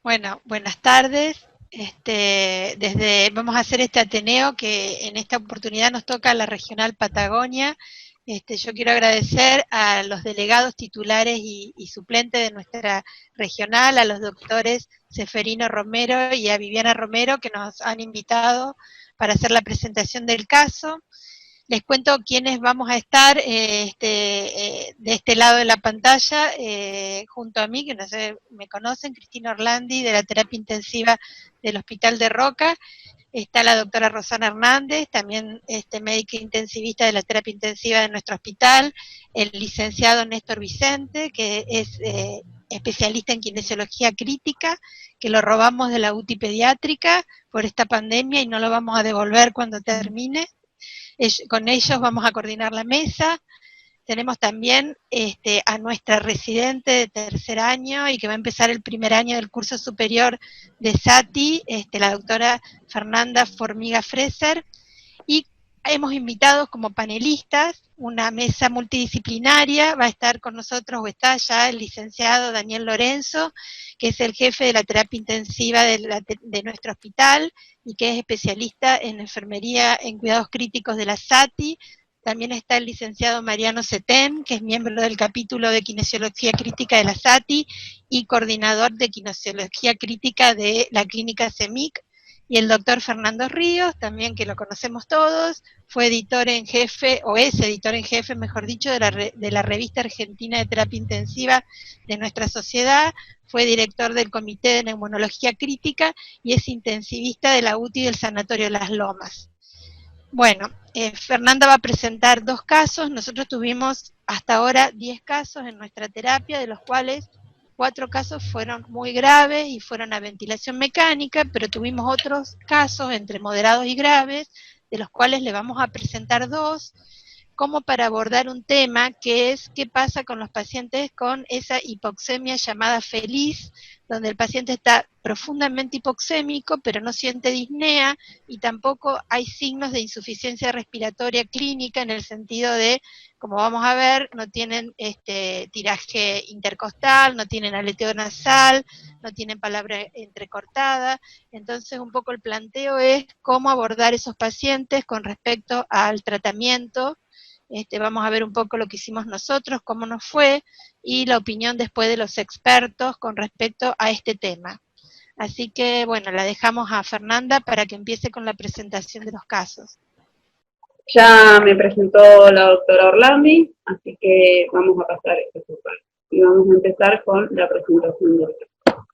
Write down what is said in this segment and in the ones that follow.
Bueno, buenas tardes. Vamos a hacer este Ateneo que en esta oportunidad nos toca a la Regional Patagonia. Yo quiero agradecer a los delegados titulares y suplentes de nuestra regional, a los doctores Seferino Romero y a Viviana Romero, que nos han invitado para hacer la presentación del caso. Les cuento quiénes vamos a estar de este lado de la pantalla, junto a mí, que no sé, me conocen, Cristina Orlandi, de la terapia intensiva del Hospital de Roca. Está la doctora Rosana Hernández, también médica intensivista de la terapia intensiva de nuestro hospital. El licenciado Néstor Vicente, que es especialista en kinesiología crítica, que lo robamos de la UTI pediátrica por esta pandemia y no lo vamos a devolver cuando termine. Con ellos vamos a coordinar la mesa. Tenemos también a nuestra residente de tercer año y que va a empezar el primer año del curso superior de SATI, la doctora Fernanda Formiga Freser, y hemos invitado como panelistas una mesa multidisciplinaria. Va a estar con nosotros, o está ya, el licenciado Daniel Lorenzo, que es el jefe de la terapia intensiva de nuestro hospital y que es especialista en enfermería en cuidados críticos de la SATI. También está el licenciado Mariano Setén, que es miembro del capítulo de kinesiología crítica de la SATI y coordinador de kinesiología crítica de la clínica CEMIC. Y el doctor Fernando Ríos, también, que lo conocemos todos, fue editor en jefe, o es editor en jefe, mejor dicho, de la revista argentina de terapia intensiva de nuestra sociedad, fue director del Comité de Neumonología Crítica y es intensivista de la UTI del Sanatorio Las Lomas. Bueno, Fernanda va a presentar 2 casos. Nosotros tuvimos hasta ahora 10 casos en nuestra terapia, de los cuales 4 casos fueron muy graves y fueron a ventilación mecánica, pero tuvimos otros casos entre moderados y graves, de los cuales le vamos a presentar 2, como para abordar un tema que es qué pasa con los pacientes con esa hipoxemia llamada feliz, donde el paciente está profundamente hipoxémico, pero no siente disnea y tampoco hay signos de insuficiencia respiratoria clínica, en el sentido de, como vamos a ver, no tienen tiraje intercostal, no tienen aleteo nasal, no tienen palabra entrecortada. Entonces, un poco el planteo es cómo abordar esos pacientes con respecto al tratamiento. Vamos a ver un poco lo que hicimos nosotros, cómo nos fue, y la opinión después de los expertos con respecto a este tema. Así que, bueno, la dejamos a Fernanda para que empiece con la presentación de los casos. Ya me presentó la doctora Orlandi, así que vamos a pasar a su parte. Y vamos a empezar con la presentación del caso.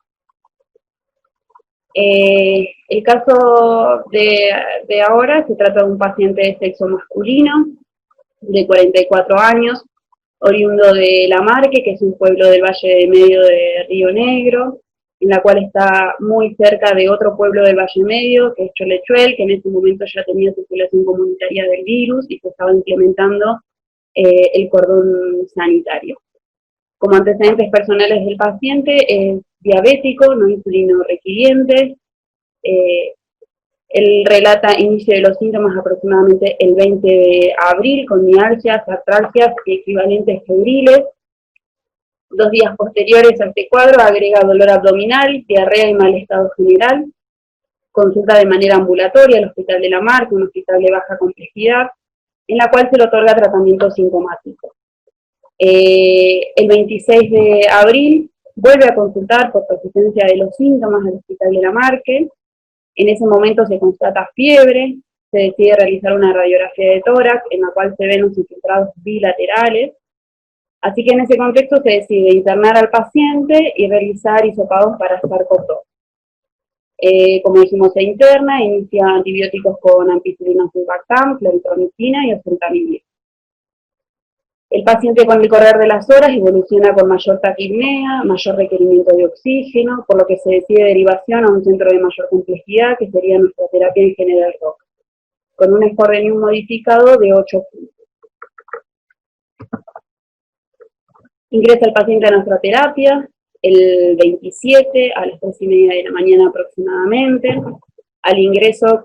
El caso de ahora se trata de un paciente de sexo masculino, de 44 años, oriundo de La Marque, que es un pueblo del Valle de Medio de Río Negro, en la cual está muy cerca de otro pueblo del Valle Medio, que es Cholechuel, que en ese momento ya tenía circulación comunitaria del virus y se estaba implementando el cordón sanitario. Como antecedentes personales del paciente, es diabético, no insulino requiriente. Él relata inicio de los síntomas aproximadamente el 20 de abril, con mialgias, artralgias equivalentes febriles. 2 días posteriores a este cuadro agrega dolor abdominal, diarrea y mal estado general. Consulta de manera ambulatoria al Hospital de La Marque, un hospital de baja complejidad, en la cual se le otorga tratamiento sintomático. El 26 de abril vuelve a consultar por persistencia de los síntomas al Hospital de La Marque. En ese momento se constata fiebre, se decide realizar una radiografía de tórax en la cual se ven los infiltrados bilaterales. Así que en ese contexto se decide internar al paciente y realizar hisopados para SARS-CoV-2. Como dijimos, se interna, inicia antibióticos con ampicilina sulbactam, claritromicina y oseltamivir. El paciente, con el correr de las horas, evoluciona con mayor taquipnea, mayor requerimiento de oxígeno, por lo que se decide derivación a un centro de mayor complejidad, que sería nuestra terapia en General Roca, con un score de NIU modificado de 8 puntos. Ingresa el paciente a nuestra terapia el 27 a las 3:30 de la mañana aproximadamente. Al ingreso,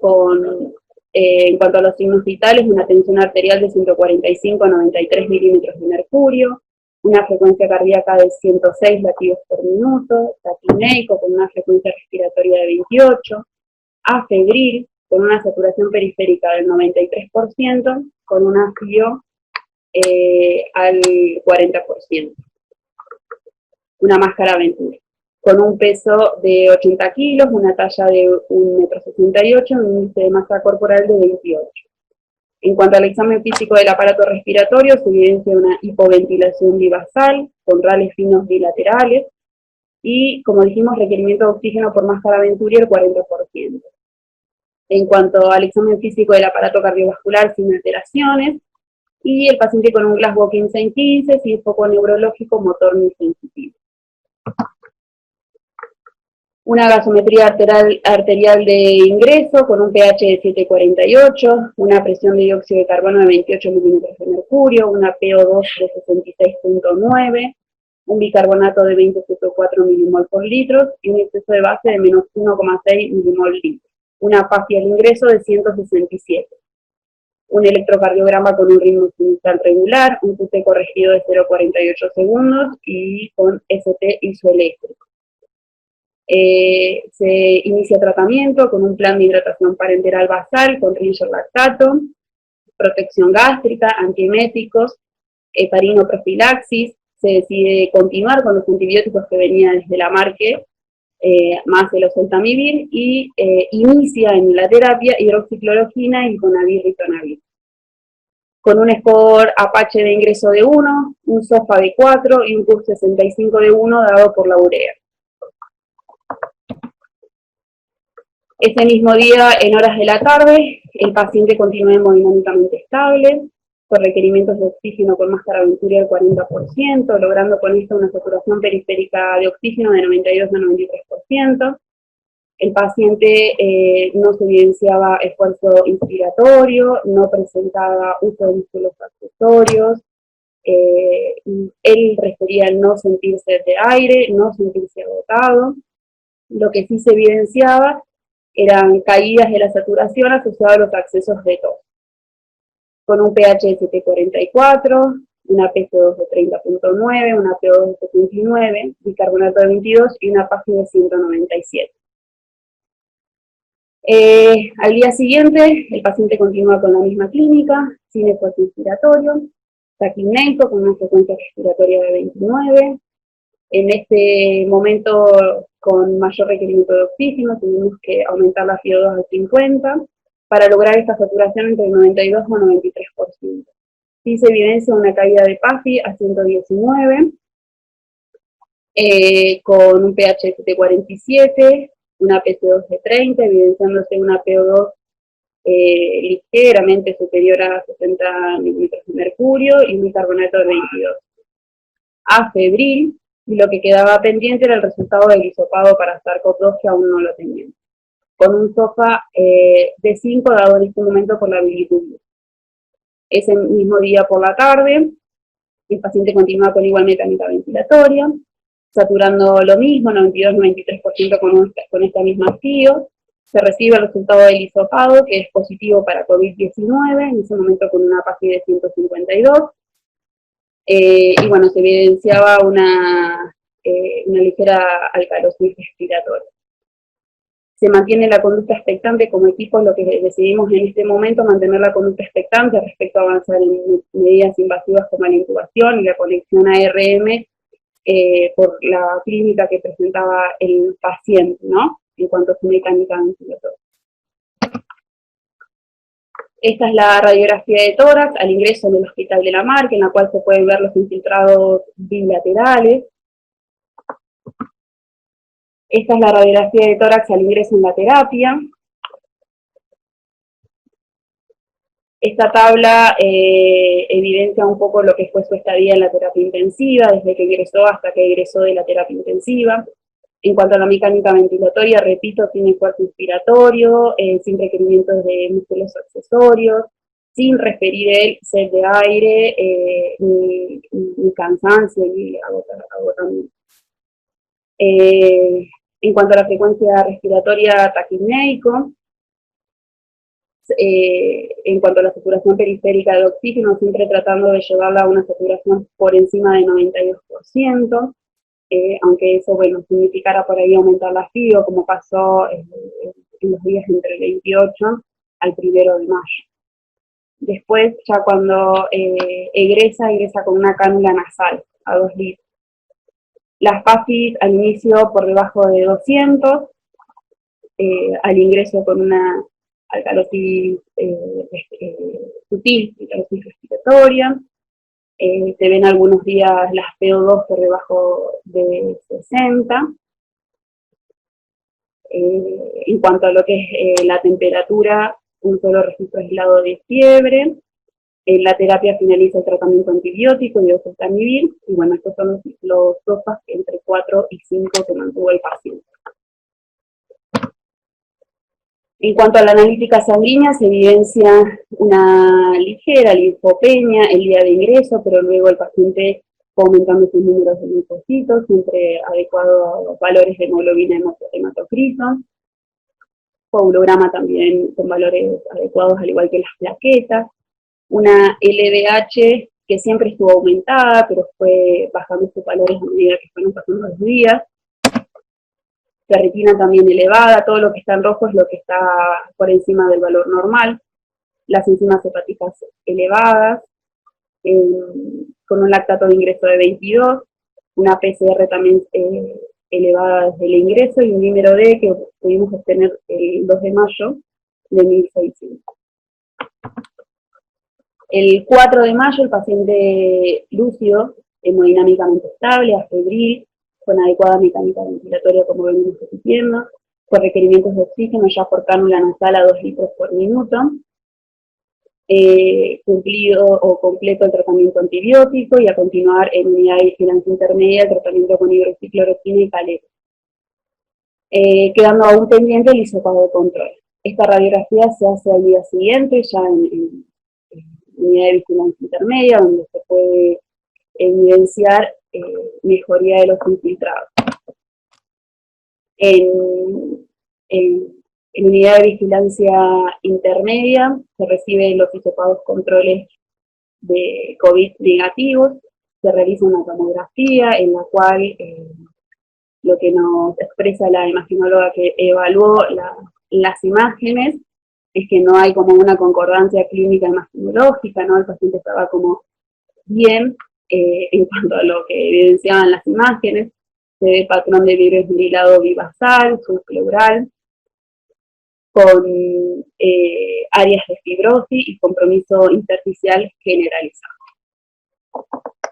en cuanto a los signos vitales, una tensión arterial de 145 a 93 milímetros de mercurio, una frecuencia cardíaca de 106 latidos por minuto, taquipneico con una frecuencia respiratoria de 28, afebril con una saturación periférica del 93%, con una FIO al 40%, una máscara Venturi, con un peso de 80 kilos, una talla de 1,68 m, un índice de masa corporal de 28. En cuanto al examen físico del aparato respiratorio, se evidencia una hipoventilación bivasal, con rales finos bilaterales, y, como dijimos, requerimiento de oxígeno por máscara Venturi el 40%. En cuanto al examen físico del aparato cardiovascular, sin alteraciones, y el paciente con un Glasgow 15-15, sin foco neurológico motor ni sensitivo. Una gasometría arterial de ingreso con un pH de 7,48, una presión de dióxido de carbono de 28 milímetros de mercurio, una PO2 de 66,9, un bicarbonato de 20,4 milimol por litro y un exceso de base de menos 1,6 milimol litro. Una PAFI al ingreso de 167. Un electrocardiograma con un ritmo sinustral regular, un QT corregido de 0,48 segundos y con ST isoeléctrico. Se inicia tratamiento con un plan de hidratación parenteral basal con Ringer lactato, protección gástrica, antieméticos, heparinoprofilaxis. Se decide continuar con los antibióticos que venían desde la Marque, más el oseltamivir, y inicia en la terapia hidroxicloroquina y ritonavir. Con un score Apache de ingreso de 1, un SOFA de 4 y un CUF 65 de 1 dado por la urea. Ese mismo día, en horas de la tarde, el paciente continúa hemodinámicamente estable, con requerimientos de oxígeno con máscara Venturi al 40%, logrando con esto una saturación periférica de oxígeno de 92 a 93%. El paciente no se evidenciaba esfuerzo inspiratorio, no presentaba uso de músculos accesorios, él refería al no sentirse de aire, no sentirse agotado. Lo que sí se evidenciaba eran caídas de la saturación asociadas a los accesos de tos, con un pH de 7,44, una PC2 de 30,9, una PO2 de 79, bicarbonato de 22 y una PAFI de 197. Al día siguiente, el paciente continúa con la misma clínica, sin esfuerzo inspiratorio, taquipneico con una frecuencia respiratoria de 29. En este momento, con mayor requerimiento de oxígeno, tuvimos que aumentar la PO2 al 50 para lograr esta saturación entre el 92 o 93%. Sí se evidencia una caída de PAFI a 119, con un pH de 47, una PC2 de 30, evidenciándose una PO2 ligeramente superior a 60 mililitros de mercurio y un bicarbonato de 22. Afebril, y lo que quedaba pendiente era el resultado del hisopado para SARS-CoV-2, que aún no lo teníamos, con un SOFA de 5 dado en este momento por la bilirrubina. Ese mismo día por la tarde, el paciente continúa con igual mecánica ventilatoria, saturando lo mismo, 92-93% con esta misma FIO. Se recibe el resultado del hisopado, que es positivo para COVID-19, en ese momento con una PAFI de 152. Y bueno, se evidenciaba una ligera alcalosis respiratoria. Se mantiene la conducta expectante como equipo, lo que decidimos en este momento, mantener la conducta expectante respecto a avanzar en medidas invasivas como la intubación y la conexión a ARM por la clínica que presentaba el paciente, ¿no? En cuanto a su mecánica ventilatoria. Esta es la radiografía de tórax al ingreso en el Hospital de la Marque, en la cual se pueden ver los infiltrados bilaterales. Esta es la radiografía de tórax al ingreso en la terapia. Esta tabla evidencia un poco lo que fue su estadía en la terapia intensiva, desde que ingresó hasta que egresó de la terapia intensiva. En cuanto a la mecánica ventilatoria, repito, tiene esfuerzo inspiratorio, sin requerimientos de músculos accesorios, sin referir el sed de aire, ni cansancio, ni agotamiento. En cuanto a la frecuencia respiratoria taquipneico, En cuanto a la saturación periférica de oxígeno, siempre tratando de llevarla a una saturación por encima del 92%, aunque eso, bueno, significara por ahí aumentar la FIO, como pasó en los días entre el 28 al 1 de mayo. Después, ya cuando egresa con una cánula nasal a 2 litros. Las PAFIs al inicio por debajo de 200, al ingreso con una alcalosis sutil, alcalosis respiratoria. Se ven algunos días las PO2 por debajo de 60. En cuanto a lo que es la temperatura, un solo registro aislado de fiebre. En la terapia finaliza el tratamiento antibiótico y oseltamivir, y bueno, estos son los dosas entre 4 y 5 que mantuvo el paciente. En cuanto a la analítica sanguínea, se evidencia una ligera linfopenia el día de ingreso, pero luego el paciente fue aumentando sus números de linfocitos, siempre adecuado a los valores de hemoglobina y hematocrito. Coagulograma también con valores adecuados, al igual que las plaquetas. Una LDH que siempre estuvo aumentada, pero fue bajando sus valores a medida que fueron pasando los días. Ferritina también elevada, todo lo que está en rojo es lo que está por encima del valor normal. Las enzimas hepáticas elevadas, con un lactato de ingreso de 22, una PCR también elevada desde el ingreso y un número D que pudimos obtener el 2 de mayo de 1600. El 4 de mayo el paciente lúcido, hemodinámicamente estable, afebril, con adecuada mecánica ventilatoria como venimos repitiendo, con requerimientos de oxígeno ya por cánula nasal a 2 litros por minuto, cumplido o completo el tratamiento antibiótico y a continuar en unidad de vigilancia intermedia el tratamiento con hidroxicloroquina y caleto. Quedando aún pendiente el hisopado de control. Esta radiografía se hace al día siguiente, ya en unidad de vigilancia intermedia, donde se puede evidenciar mejoría de los infiltrados. En unidad de vigilancia intermedia se reciben los hisopados controles de COVID negativos, se realiza una tomografía en la cual lo que nos expresa la imaginóloga que evaluó las imágenes es que no hay como una concordancia clínica imaginológica, ¿no? El paciente estaba como bien en cuanto a lo que evidenciaban las imágenes. Se ve patrón de virus esmerilado bivasal, subpleural, con áreas de fibrosis y compromiso intersticial generalizado.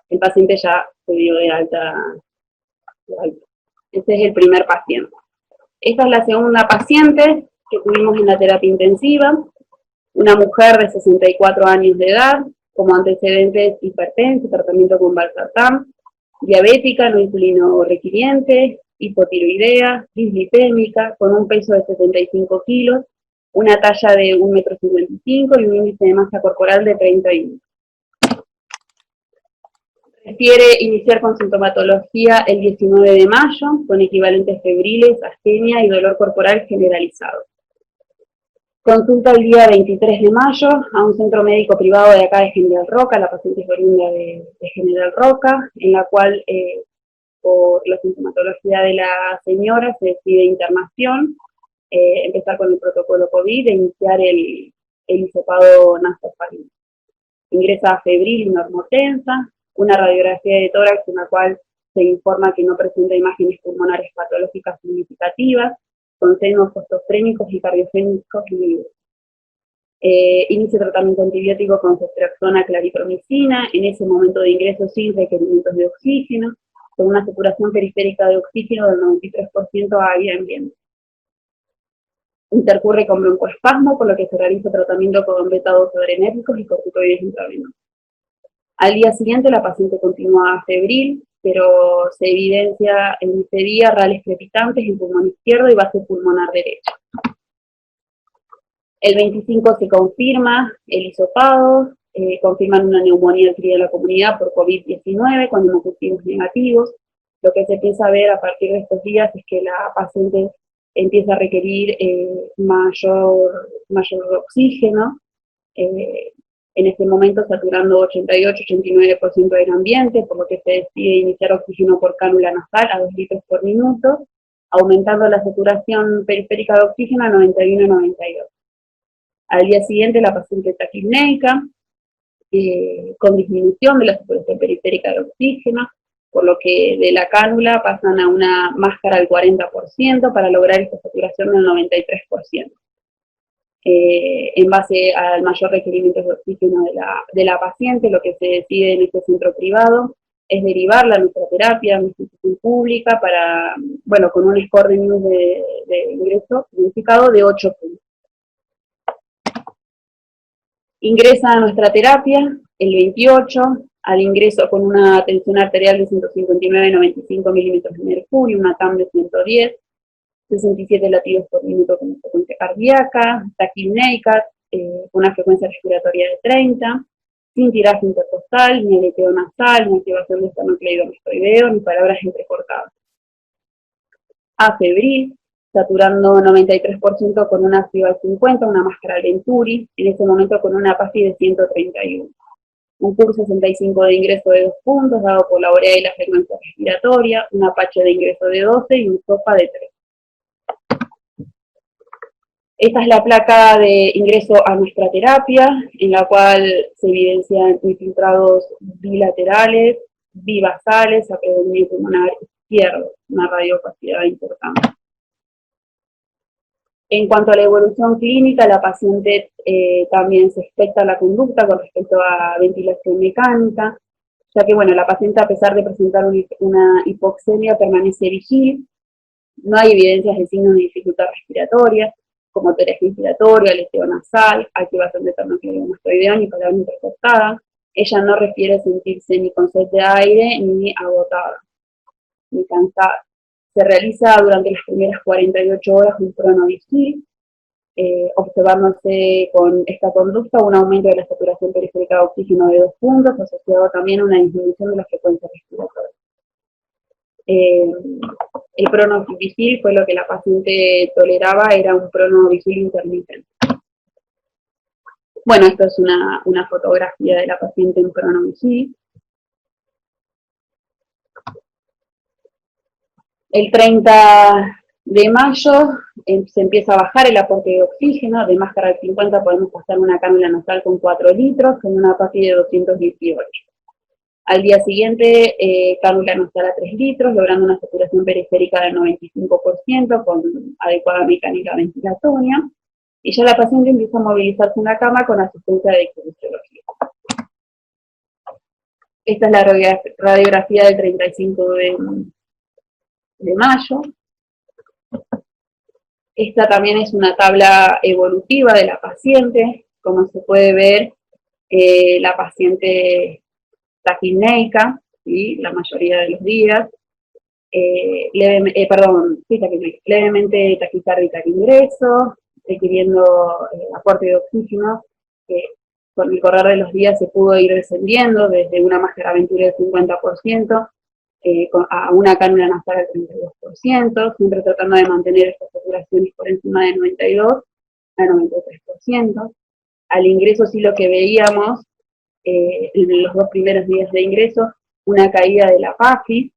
El paciente ya se dio de alta. Este es el primer paciente. Esta es la segunda paciente que tuvimos en la terapia intensiva, una mujer de 64 años de edad, como antecedentes hipertensa, tratamiento con valsartán, diabética, no insulino requiriente, hipotiroidea, dislipémica, con un peso de 75 kilos, una talla de 1,55 m y un índice de masa corporal de 31. Refiere iniciar con sintomatología el 19 de mayo, con equivalentes febriles, astenia y dolor corporal generalizado. Consulta el día 23 de mayo a un centro médico privado de acá de General Roca, la paciente es oriunda de General Roca, en la cual por la sintomatología de la señora se decide internación, empezar con el protocolo COVID e iniciar el hisopado nasofaríngeo. Ingresa febril y normotensa, una radiografía de tórax en la cual se informa que no presenta imágenes pulmonares patológicas significativas, con senos postofrénicos y cardiogénicos libres. Inicia tratamiento antibiótico con ceftriaxona, claritromicina, en ese momento de ingreso sin requerimientos de oxígeno, con una saturación periférica de oxígeno del 93% a vía ambiente. Intercurre con broncoespasmo, por lo que se realiza tratamiento con beta-2 adrenérgicos y corticoides intravenosos. Al día siguiente la paciente continúa febril, pero se evidencia en ese día rales crepitantes en pulmón izquierdo y base pulmonar derecha. El 25 se confirma el hisopado, confirman una neumonía adquirida en la comunidad por COVID-19 con hemocultivos negativos. Lo que se piensa ver a partir de estos días es que la paciente empieza a requerir mayor oxígeno, en este momento saturando 88-89% del ambiente, por lo que se decide iniciar oxígeno por cánula nasal a 2 litros por minuto, aumentando la saturación periférica de oxígeno a 91-92. Al día siguiente la paciente taquipneica, con disminución de la saturación periférica de oxígeno, por lo que de la cánula pasan a una máscara al 40% para lograr esta saturación del 93%. En base al mayor requerimiento de oxígeno de la paciente, lo que se decide en este centro privado es derivarla a nuestra terapia, a una institución pública, para, bueno, con un score de News de ingreso unificado de 8 puntos. Ingresa a nuestra terapia el 28, al ingreso con una tensión arterial de 159-95 milímetros de mercurio, una TAM de 110, 67 latidos por minuto con frecuencia cardíaca, taquipneica, con una frecuencia respiratoria de 30, sin tiraje intercostal, ni aleteo nasal, ni activación de esternocleido mastoideo, ni palabras entrecortadas. Afebril, saturando 93% con una ácido al 50, una máscara Venturi, en ese momento con una PASI de 131. Un PUR 65 de ingreso de 2 puntos, dado por la urea y la frecuencia respiratoria, un Apache de ingreso de 12 y un SOFA de 3. Esta es la placa de ingreso a nuestra terapia, en la cual se evidencian infiltrados bilaterales, bibasales, a predominio pulmonar izquierdo, una radiocapacidad importante. En cuanto a la evolución clínica, la paciente también se expecta la conducta con respecto a ventilación mecánica, ya que, bueno, la paciente, a pesar de presentar una hipoxemia, permanece vigil, no hay evidencias de signos de dificultad respiratoria, como toraje inspiratorio, aleteo nasal, activación de esternocleido mastoideo ni palabra intercortada. Ella no refiere sentirse ni con sed de aire, ni agotada, ni cansada. Se realiza durante las primeras 48 horas un cronovigil, observándose con esta conducta un aumento de la saturación periférica de oxígeno de 2 puntos, asociado también a una disminución de la frecuencia respiratoria. El cronovigil fue lo que la paciente toleraba, era un cronovigil intermitente. Bueno, esto es una fotografía de la paciente en cronovigil. El 30 de mayo se empieza a bajar el aporte de oxígeno, de máscara al 50 podemos pasar una cánula nasal con 4 litros, con una PASI de 218. Al día siguiente, cánula nasal a 3 litros, logrando una saturación periférica del 95% con adecuada mecánica ventilatoria, y ya la paciente empieza a movilizarse en la cama con asistencia de kinesiología. Esta es la radiografía del 35 de mayo. Esta también es una tabla evolutiva de la paciente. Como se puede ver, la paciente taquipneica, ¿sí?, la mayoría de los días, levemente taquicárdica al ingreso, requiriendo aporte de oxígeno, que con el correr de los días se pudo ir descendiendo desde una máscara Venturi del 50% a una cánula nasal al 32%, siempre tratando de mantener estas saturaciones por encima de 92 a 93%. Al ingreso sí lo que veíamos, en los 2 primeros días de ingreso, una caída de la PASI,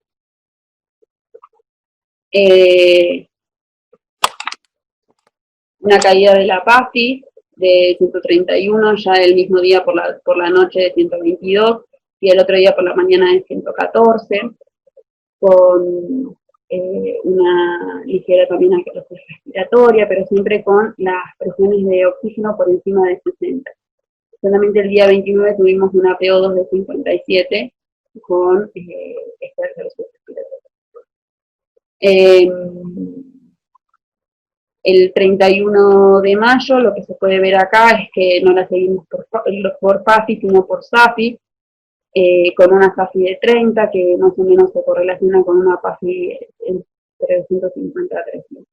de 131, ya el mismo día por la noche de 122, y el otro día por la mañana de 114, con una ligera también acrosis respiratoria, pero siempre con las presiones de oxígeno por encima de 60. Solamente el día 29 tuvimos una PO2 de 57 con esta acrosis respiratoria. El 31 de mayo lo que se puede ver acá es que no la seguimos por PASI, sino por SAFI, con una SAFI de 30, que más o menos se correlaciona con una PASI entre 250 a 300.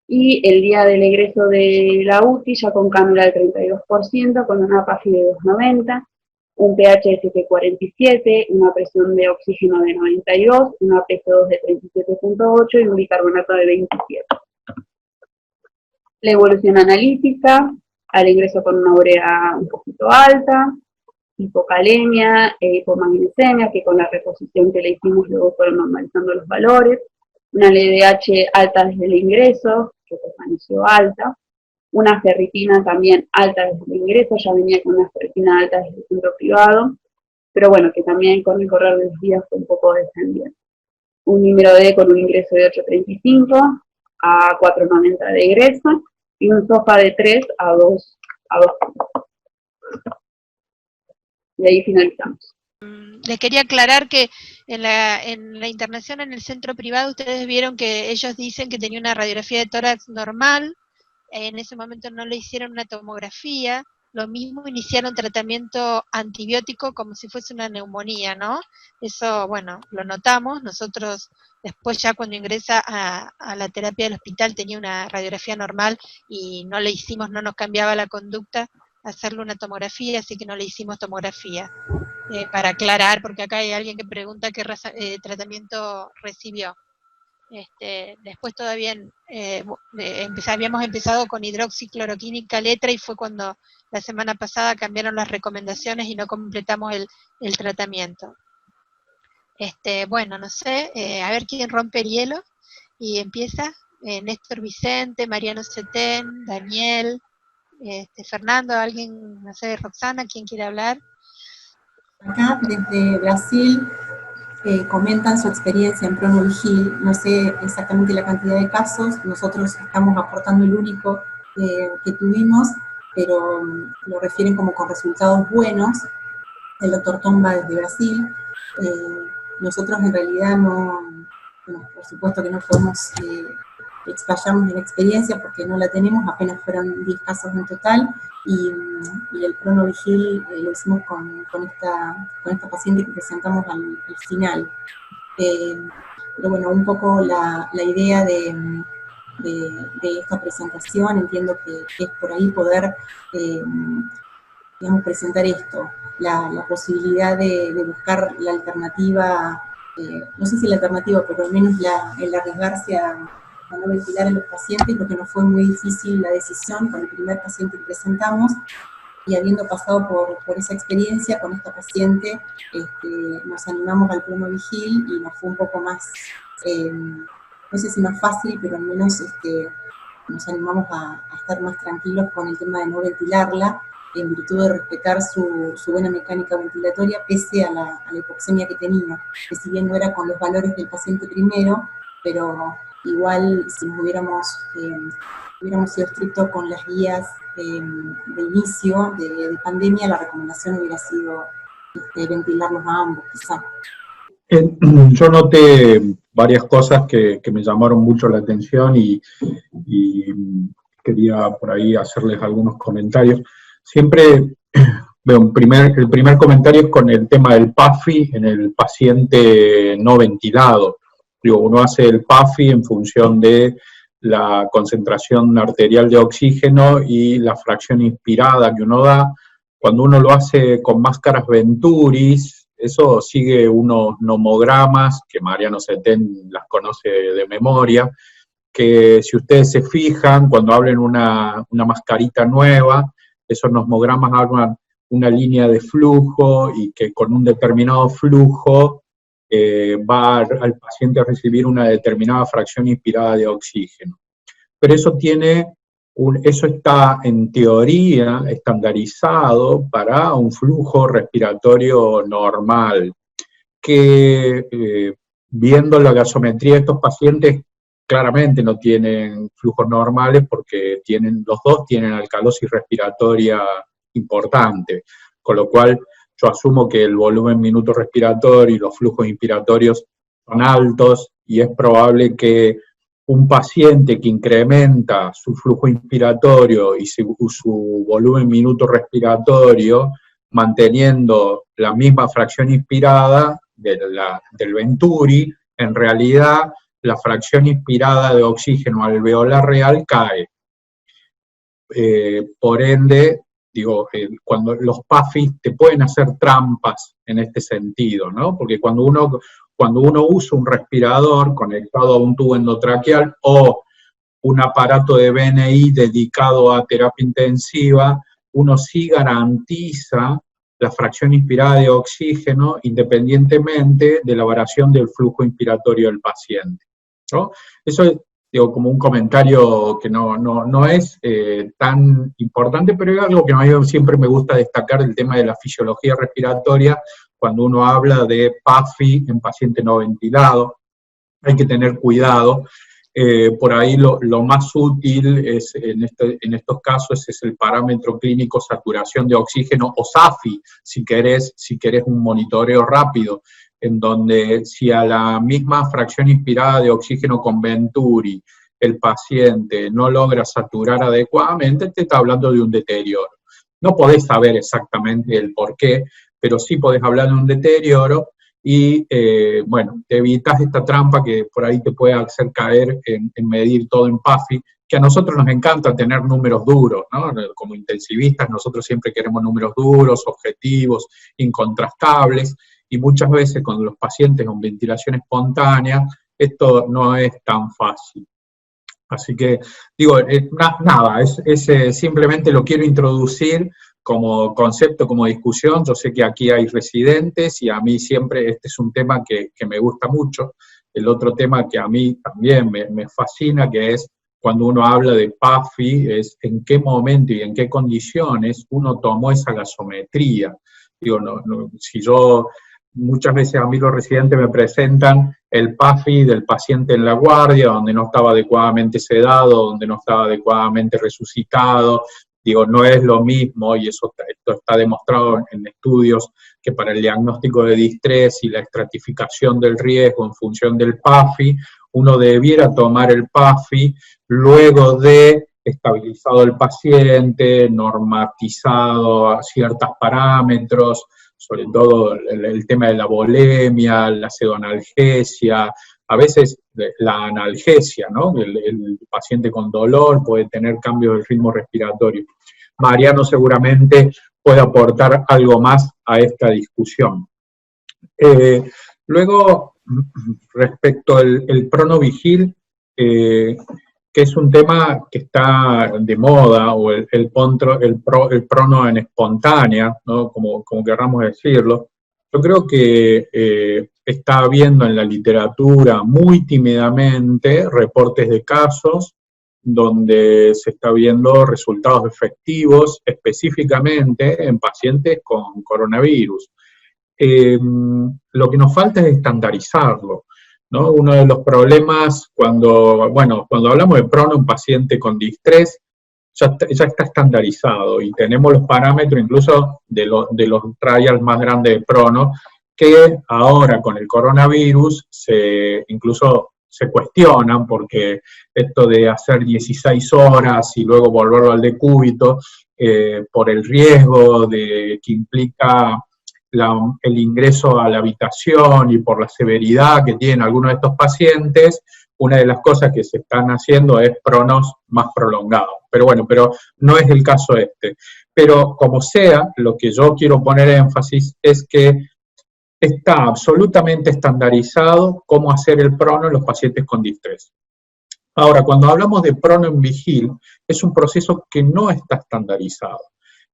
Y el día del egreso de la UTI, ya con cánula del 32%, con una PASI de 290, un pH de 7,47, una presión de oxígeno de 92, una PCO2 de 37,8 y un bicarbonato de 27. La evolución analítica, al ingreso con una urea un poquito alta, hipocalemia e hipomagnesemia, que con la reposición que le hicimos luego fueron normalizando los valores, una LDH alta desde el ingreso, que permaneció alta, una ferritina también alta desde el ingreso, ya venía con una ferritina alta desde el centro privado, pero bueno, que también con el correr de los días fue un poco descendiente. Un número D con un ingreso de 8.35 a 4.90 de egreso, y un SOFA de 3 a 2. Y ahí finalizamos. Les quería aclarar que en la internación en el centro privado ustedes vieron que ellos dicen que tenía una radiografía de tórax normal, en ese momento no le hicieron una tomografía, lo mismo iniciaron tratamiento antibiótico como si fuese una neumonía, ¿no? Eso, bueno, lo notamos, nosotros después ya cuando ingresa a la terapia del hospital tenía una radiografía normal y no le hicimos, no nos cambiaba la conducta hacerle una tomografía, así que no le hicimos tomografía. Para aclarar, porque acá hay alguien que pregunta qué tratamiento recibió. Después todavía habíamos empezado con hidroxicloroquínica letra y fue cuando la semana pasada cambiaron las recomendaciones y no completamos el tratamiento. Bueno, no sé, a ver quién rompe el hielo y empieza. Néstor Vicente, Mariano Setén, Daniel, Fernando, alguien, no sé, Roxana, ¿quién quiere hablar? Acá desde Brasil comentan su experiencia en Pronovigil, no sé exactamente la cantidad de casos, nosotros estamos aportando el único que tuvimos, pero lo refieren como con resultados buenos. El doctor Tomba desde Brasil, nosotros en realidad no, bueno, por supuesto que no podemos explayarnos en la experiencia porque no la tenemos, apenas fueron 10 casos en total, y el Pronovigil lo hicimos con esta paciente que presentamos al final. Pero bueno, un poco la idea de esta presentación, entiendo que es por ahí poder, digamos, presentar esto, la posibilidad de buscar la alternativa, no sé si la alternativa, pero al menos el arriesgarse a no ventilar a los pacientes, porque nos fue muy difícil la decisión con el primer paciente que presentamos, y habiendo pasado por esa experiencia con esta paciente, nos animamos al Pronovigil y nos fue un poco más, no sé si más fácil, pero al menos nos animamos a estar más tranquilos con el tema de no ventilarla, en virtud de respetar su buena mecánica ventilatoria, pese a la hipoxemia que tenía, que si bien no era con los valores del paciente primero, pero igual si nos hubiéramos sido estrictos con las guías de inicio de pandemia, la recomendación hubiera sido ventilarlos a ambos, quizá. Yo noté varias cosas que me llamaron mucho la atención y quería por ahí hacerles algunos comentarios. Siempre veo el primer comentario es con el tema del PAFI en el paciente no ventilado. Digo, uno hace el PAFI en función de la concentración arterial de oxígeno y la fracción inspirada que uno da. Cuando uno lo hace con máscaras Venturis, eso sigue unos nomogramas, que Mariano Setén las conoce de memoria, que si ustedes se fijan, cuando abren una mascarita nueva, esos nomogramas hablan una línea de flujo y que con un determinado flujo va al paciente a recibir una determinada fracción inspirada de oxígeno. Pero eso eso está en teoría estandarizado para un flujo respiratorio normal, que viendo la gasometría de estos pacientes claramente no tienen flujos normales porque los dos tienen alcalosis respiratoria importante, con lo cual yo asumo que el volumen minuto respiratorio y los flujos inspiratorios son altos y es probable que un paciente que incrementa su flujo inspiratorio y su volumen minuto respiratorio manteniendo la misma fracción inspirada del Venturi, en realidad la fracción inspirada de oxígeno alveolar real cae. Por ende, digo, cuando los PAFIs te pueden hacer trampas en este sentido, ¿no? Porque cuando uno usa un respirador conectado a un tubo endotraqueal o un aparato de BNI dedicado a terapia intensiva, uno sí garantiza la fracción inspirada de oxígeno independientemente de la variación del flujo inspiratorio del paciente, ¿no? Eso es, digo, como un comentario que no es tan importante, pero es algo que a mí siempre me gusta destacar, el tema de la fisiología respiratoria, cuando uno habla de PAFI en paciente no ventilado. Hay que tener cuidado. Por ahí lo más útil es, en estos casos, es el parámetro clínico saturación de oxígeno, o SAFI, si querés un monitoreo rápido, en donde si a la misma fracción inspirada de oxígeno con Venturi el paciente no logra saturar adecuadamente, te está hablando de un deterioro. No podés saber exactamente el por qué, pero sí podés hablar de un deterioro, y bueno, te evitas esta trampa que por ahí te puede hacer caer en medir todo en PAFI, que a nosotros nos encanta tener números duros, ¿no? Como intensivistas nosotros siempre queremos números duros, objetivos, incontrastables, y muchas veces con los pacientes con ventilación espontánea esto no es tan fácil. Así que, digo, nada, simplemente lo quiero introducir como concepto, como discusión. Yo sé que aquí hay residentes y a mí siempre este es un tema que me gusta mucho. El otro tema que a mí también me fascina, que es cuando uno habla de PAFI, es en qué momento y en qué condiciones uno tomó esa gasometría. Digo, si yo, muchas veces a mí los residentes me presentan el PAFI del paciente en la guardia, donde no estaba adecuadamente sedado, donde no estaba adecuadamente resucitado. Digo, no es lo mismo, y esto está demostrado en estudios, que para el diagnóstico de distrés y la estratificación del riesgo en función del PAFI, uno debiera tomar el PAFI luego de estabilizado el paciente, normatizado a ciertos parámetros, sobre todo el tema de la volemia, la sedonalgesia, a veces la analgesia, ¿no? El paciente con dolor puede tener cambios del ritmo respiratorio. Mariano seguramente puede aportar algo más a esta discusión. Luego, respecto al pronovigil, que es un tema que está de moda, o el prono en espontánea, ¿no? como querramos decirlo, yo creo que está habiendo en la literatura muy tímidamente reportes de casos donde se está viendo resultados efectivos específicamente en pacientes con coronavirus. Lo que nos falta es estandarizarlo, ¿no? Uno de los problemas cuando hablamos de prono en paciente con distrés, ya está estandarizado y tenemos los parámetros incluso de los trials más grandes de prono, que ahora con el coronavirus incluso se cuestionan, porque esto de hacer 16 horas y luego volverlo al decúbito, por el riesgo que implica el ingreso a la habitación y por la severidad que tienen algunos de estos pacientes, una de las cosas que se están haciendo es pronos más prolongados. Pero bueno, no es el caso este. Pero como sea, lo que yo quiero poner énfasis es que está absolutamente estandarizado cómo hacer el prono en los pacientes con distrés. Ahora, cuando hablamos de prono en vigil, es un proceso que no está estandarizado.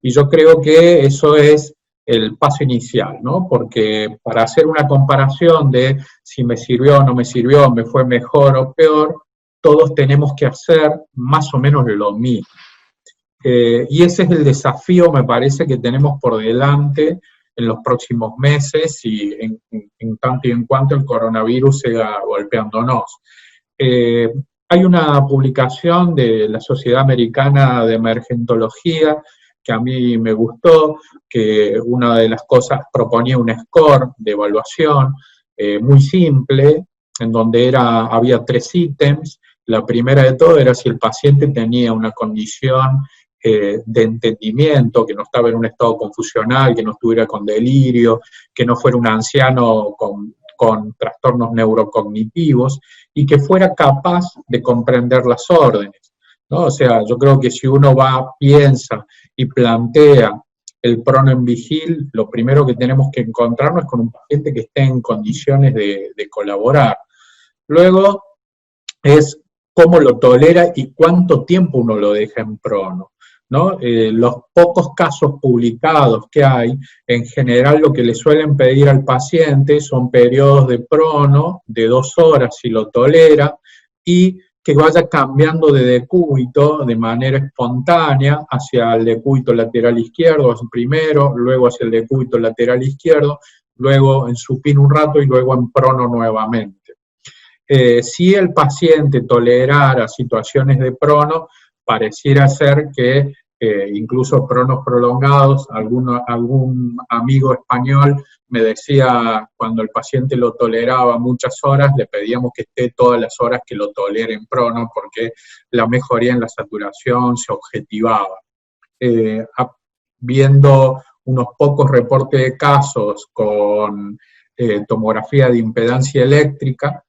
Y yo creo que eso es el paso inicial, ¿no? Porque para hacer una comparación de si me sirvió o no me sirvió, me fue mejor o peor, todos tenemos que hacer más o menos lo mismo. Y ese es el desafío, me parece, que tenemos por delante en los próximos meses y en tanto y en cuanto el coronavirus siga golpeándonos. Hay una publicación de la Sociedad Americana de Emergentología que a mí me gustó, que una de las cosas proponía un score de evaluación muy simple, en donde había 3 ítems. La primera de todo era si el paciente tenía una condición de entendimiento, que no estaba en un estado confusional, que no estuviera con delirio, que no fuera un anciano con trastornos neurocognitivos, y que fuera capaz de comprender las órdenes, ¿no? O sea, yo creo que si uno piensa y plantea el prono en vigil, lo primero que tenemos que encontrarnos es con un paciente que esté en condiciones de colaborar. Luego es cómo lo tolera y cuánto tiempo uno lo deja en prono, ¿no? Los pocos casos publicados que hay, en general lo que le suelen pedir al paciente son periodos de prono de 2 horas si lo tolera, y que vaya cambiando de decúbito de manera espontánea hacia el decúbito lateral izquierdo primero, luego hacia el decúbito lateral izquierdo, luego en supino un rato y luego en prono nuevamente. Si el paciente tolerara situaciones de prono, pareciera ser que incluso pronos prolongados, algún amigo español me decía, cuando el paciente lo toleraba muchas horas, le pedíamos que esté todas las horas que lo tolere en prono, porque la mejoría en la saturación se objetivaba. Viendo unos pocos reportes de casos con tomografía de impedancia eléctrica,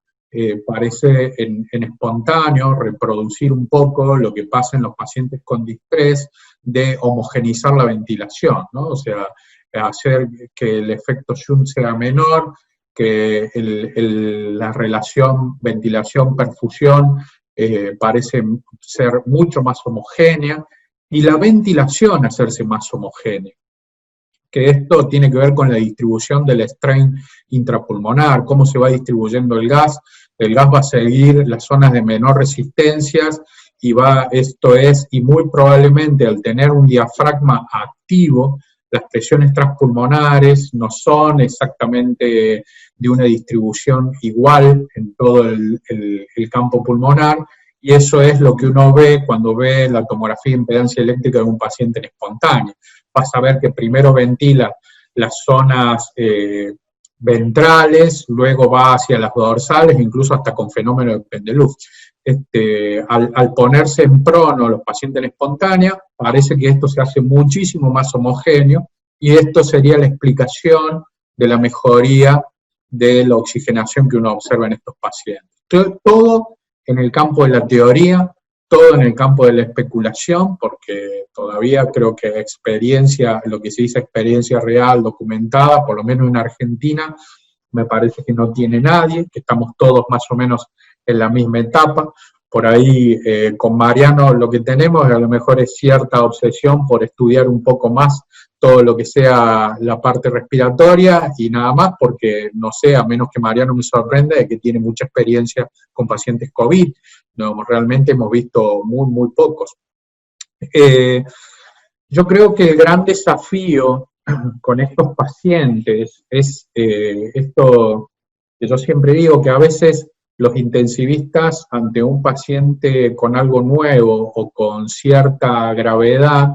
parece en espontáneo reproducir un poco lo que pasa en los pacientes con distrés, de homogenizar la ventilación, ¿no? O sea, hacer que el efecto Shunt sea menor, que la relación ventilación-perfusión parece ser mucho más homogénea, y la ventilación hacerse más homogénea. Que esto tiene que ver con la distribución del strain intrapulmonar, cómo se va distribuyendo el gas va a seguir las zonas de menor resistencias, y muy probablemente al tener un diafragma activo, las presiones transpulmonares no son exactamente de una distribución igual en todo el campo pulmonar, y eso es lo que uno ve cuando ve la tomografía de impedancia eléctrica de un paciente en espontánea. Vas a ver que primero ventila las zonas ventrales, luego va hacia las dorsales, incluso hasta con fenómeno de Pendeluz. Al ponerse en prono los pacientes en espontánea, parece que esto se hace muchísimo más homogéneo, y esto sería la explicación de la mejoría de la oxigenación que uno observa en estos pacientes. Todo en el campo de la teoría, todo en el campo de la especulación, porque todavía creo que experiencia, lo que se dice experiencia real, documentada, por lo menos en Argentina, me parece que no tiene nadie, que estamos todos más o menos en la misma etapa. Por ahí con Mariano lo que tenemos a lo mejor es cierta obsesión por estudiar un poco más todo lo que sea la parte respiratoria, y nada más, porque no sé, a menos que Mariano me sorprenda de que tiene mucha experiencia con pacientes COVID. No, realmente hemos visto muy pocos. Yo creo que el gran desafío con estos pacientes es esto que yo siempre digo, que a veces los intensivistas ante un paciente con algo nuevo o con cierta gravedad,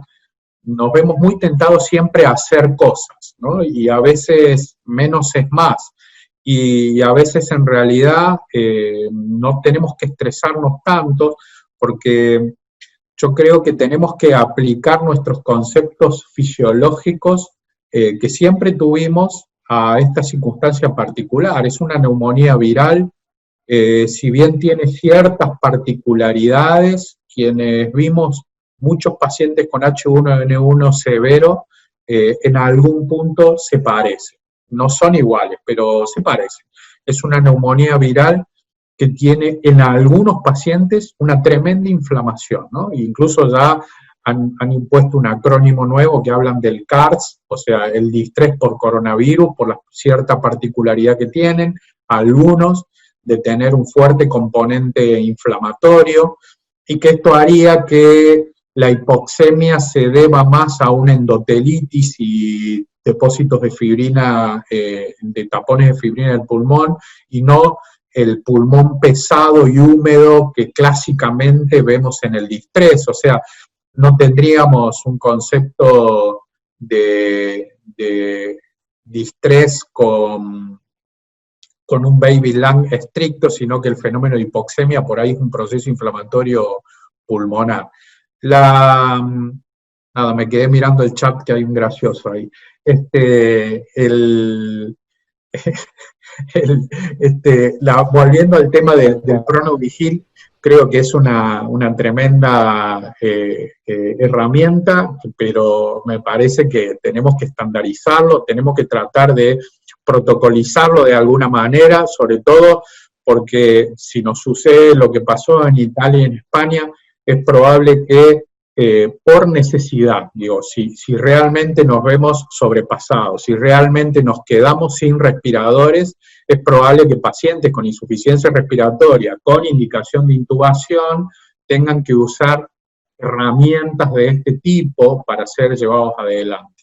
nos vemos muy tentados siempre a hacer cosas, ¿no? Y a veces menos es más. Y a veces en realidad no tenemos que estresarnos tanto, porque yo creo que tenemos que aplicar nuestros conceptos fisiológicos que siempre tuvimos a esta circunstancia particular. Es una neumonía viral, si bien tiene ciertas particularidades, quienes vimos muchos pacientes con H1N1 severo, en algún punto se parecen. No son iguales, pero se parecen. Es una neumonía viral que tiene en algunos pacientes una tremenda inflamación, ¿no? Incluso ya han impuesto un acrónimo nuevo que hablan del CARS, o sea, el distrés por coronavirus, por la cierta particularidad que tienen, algunos de tener un fuerte componente inflamatorio, y que esto haría que la hipoxemia se deba más a una endotelitis y depósitos de fibrina, de tapones de fibrina del pulmón, y no el pulmón pesado y húmedo que clásicamente vemos en el distrés. O sea, no tendríamos un concepto de distrés con un baby lung estricto, sino que el fenómeno de hipoxemia por ahí es un proceso inflamatorio pulmonar. Nada, me quedé mirando el chat, que hay un gracioso ahí. Volviendo al tema del PronoVigil, creo que es una tremenda herramienta, pero me parece que tenemos que estandarizarlo, tenemos que tratar de protocolizarlo de alguna manera, sobre todo porque si nos sucede lo que pasó en Italia y en España, es probable que por necesidad, digo, si realmente nos vemos sobrepasados, si realmente nos quedamos sin respiradores, es probable que pacientes con insuficiencia respiratoria, con indicación de intubación, tengan que usar herramientas de este tipo para ser llevados adelante.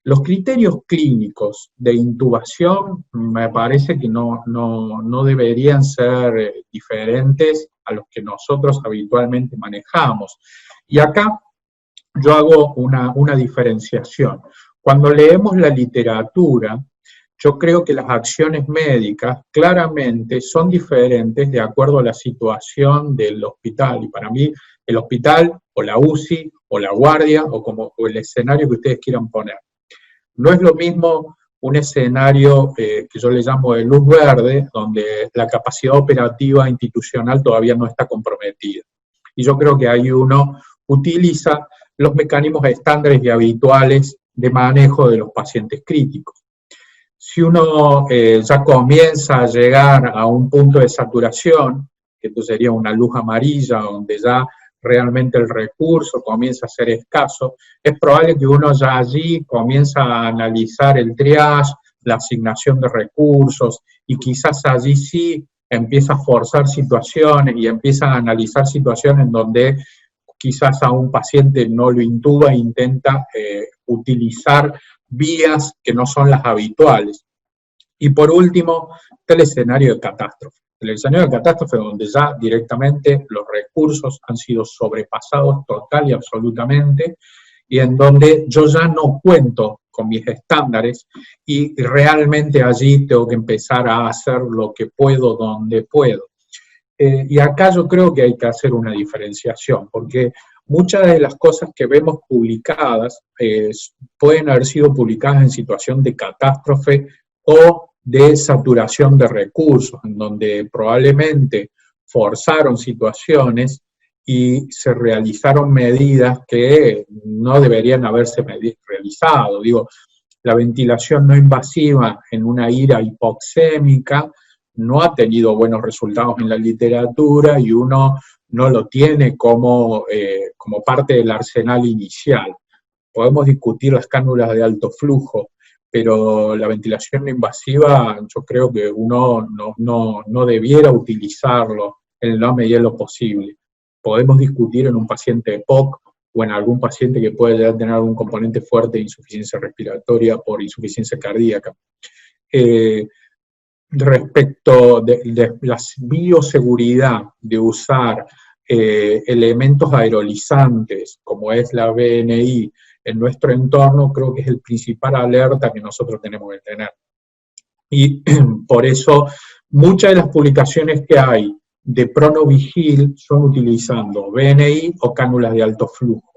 Los criterios clínicos de intubación me parece que no deberían ser diferentes a los que nosotros habitualmente manejamos. Y acá yo hago una diferenciación. Cuando leemos la literatura, yo creo que las acciones médicas claramente son diferentes de acuerdo a la situación del hospital. Y para mí, el hospital, o la UCI, o la guardia, o el escenario que ustedes quieran poner. No es lo mismo un escenario que yo le llamo de luz verde, donde la capacidad operativa institucional todavía no está comprometida. Y yo creo que ahí uno utiliza los mecanismos estándares y habituales de manejo de los pacientes críticos. Si uno ya comienza a llegar a un punto de saturación, que esto sería una luz amarilla, donde ya realmente el recurso comienza a ser escaso, es probable que uno ya allí comienza a analizar el triage, la asignación de recursos, y quizás allí sí empieza a forzar situaciones y empieza a analizar situaciones donde quizás a un paciente no lo intuba e intenta utilizar vías que no son las habituales. Y por último, está el escenario de catástrofe. El escenario de catástrofe donde ya directamente los recursos han sido sobrepasados total y absolutamente, y en donde yo ya no cuento con mis estándares y realmente allí tengo que empezar a hacer lo que puedo donde puedo. Y acá yo creo que hay que hacer una diferenciación, porque muchas de las cosas que vemos publicadas pueden haber sido publicadas en situación de catástrofe o de saturación de recursos, en donde probablemente forzaron situaciones y se realizaron medidas que no deberían haberse realizado. Digo, la ventilación no invasiva en una ira hipoxémica no ha tenido buenos resultados en la literatura y uno no lo tiene como parte del arsenal inicial. Podemos discutir las cánulas de alto flujo, pero la ventilación no invasiva yo creo que uno no debiera utilizarlo en la medida de lo posible. Podemos discutir en un paciente EPOC o en algún paciente que puede tener algún componente fuerte de insuficiencia respiratoria por insuficiencia cardíaca. Respecto de la bioseguridad de usar elementos aerolizantes como es la BNI en nuestro entorno, creo que es el principal alerta que nosotros tenemos que tener. Y por eso muchas de las publicaciones que hay de PronoVigil son utilizando BNI o cánulas de alto flujo.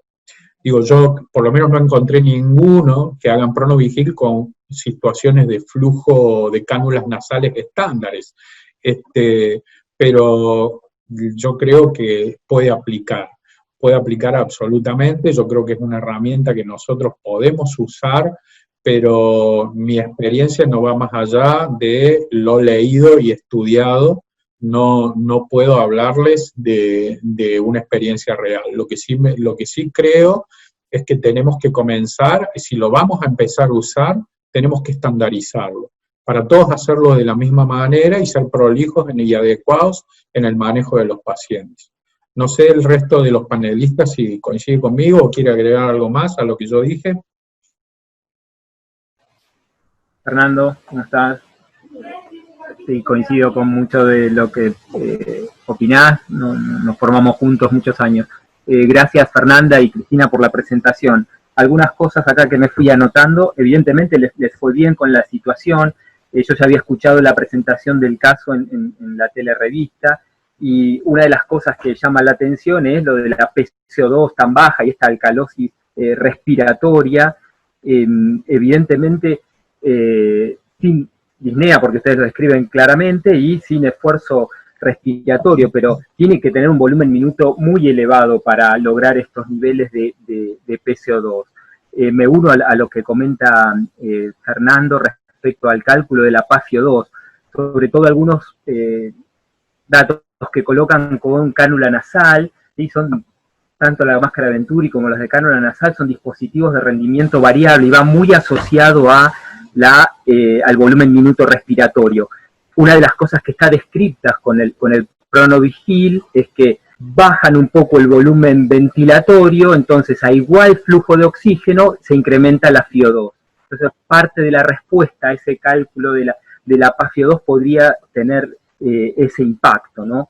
Digo, yo por lo menos no encontré ninguno que hagan PronoVigil con situaciones de flujo de cánulas nasales estándares, pero yo creo que puede aplicar absolutamente. Yo creo que es una herramienta que nosotros podemos usar, pero mi experiencia no va más allá de lo leído y estudiado. No puedo hablarles de una experiencia real. Lo que sí creo es que tenemos que comenzar, si lo vamos a empezar a usar, tenemos que estandarizarlo, para todos hacerlo de la misma manera y ser prolijos y adecuados en el manejo de los pacientes. No sé el resto de los panelistas si coincide conmigo o quiere agregar algo más a lo que yo dije. Fernando, ¿cómo estás? Sí, coincido con mucho de lo que opinás, nos formamos juntos muchos años. Gracias Fernanda y Cristina por la presentación. Algunas cosas acá que me fui anotando, evidentemente les fue bien con la situación, yo ya había escuchado la presentación del caso en la telerevista, y una de las cosas que llama la atención es lo de la PCO2 tan baja y esta alcalosis respiratoria, evidentemente sin disnea, porque ustedes lo describen claramente, y sin esfuerzo respiratorio, pero tiene que tener un volumen minuto muy elevado para lograr estos niveles de PCO2. Me uno a lo que comenta Fernando respecto al cálculo de la PaFio2. sobre todo algunos datos que colocan con cánula nasal, ¿sí? Son tanto la máscara Venturi como las de cánula nasal son dispositivos de rendimiento variable y va muy asociado a al volumen minuto respiratorio. Una de las cosas que está descritas con el Pronovigil es que bajan un poco el volumen ventilatorio, entonces a igual flujo de oxígeno se incrementa la FiO2. Entonces parte de la respuesta a ese cálculo de la PaFiO2 podría tener ese impacto, ¿no?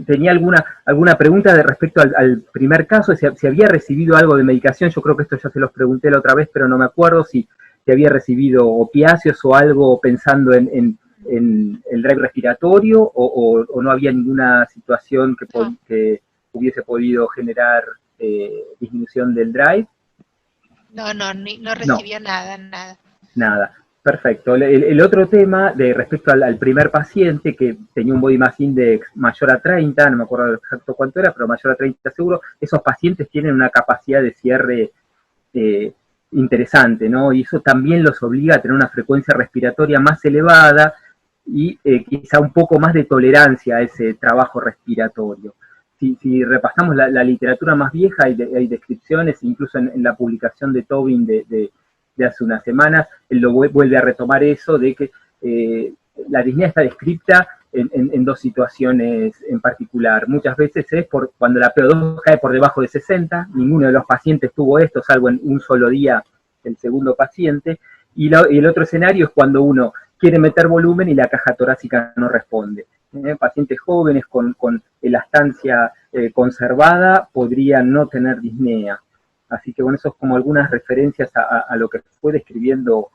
Tenía alguna pregunta de respecto al primer caso, si había recibido algo de medicación. Yo creo que esto ya se los pregunté la otra vez, pero no me acuerdo si había recibido opiáceos o algo pensando en el drive respiratorio, o no había ninguna situación que hubiese podido generar disminución del drive. No recibió nada. Nada. Perfecto. El otro tema respecto al primer paciente que tenía un body mass index mayor a 30, no me acuerdo exacto cuánto era, pero mayor a 30 seguro, esos pacientes tienen una capacidad de cierre interesante, ¿no? Y eso también los obliga a tener una frecuencia respiratoria más elevada y quizá un poco más de tolerancia a ese trabajo respiratorio. Si repasamos la literatura más vieja, hay descripciones, incluso en la publicación de Tobin de hace unas semanas, él lo vuelve a retomar eso, de que la disnea está descrita en dos situaciones en particular. Muchas veces es cuando la PO2 cae por debajo de 60, ninguno de los pacientes tuvo esto, salvo en un solo día el segundo paciente, y el otro escenario es cuando uno quiere meter volumen y la caja torácica no responde. Pacientes jóvenes con elastancia conservada podrían no tener disnea. Así que bueno, eso es como algunas referencias a lo que fue describiendo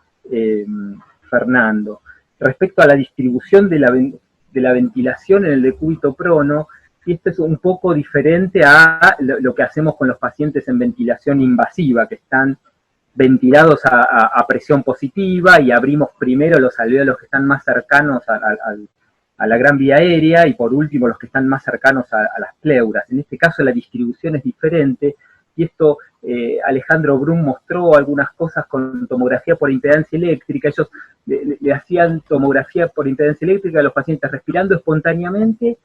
Fernando. Respecto a la distribución de la ventilación en el decúbito prono, y esto es un poco diferente a lo que hacemos con los pacientes en ventilación invasiva, que están ventilados a presión positiva y abrimos primero los alvéolos que están más cercanos a la gran vía aérea y por último los que están más cercanos a las pleuras. En este caso la distribución es diferente. Y esto Alejandro Brum mostró algunas cosas con tomografía por impedancia eléctrica. Ellos le hacían tomografía por impedancia eléctrica a los pacientes respirando espontáneamente,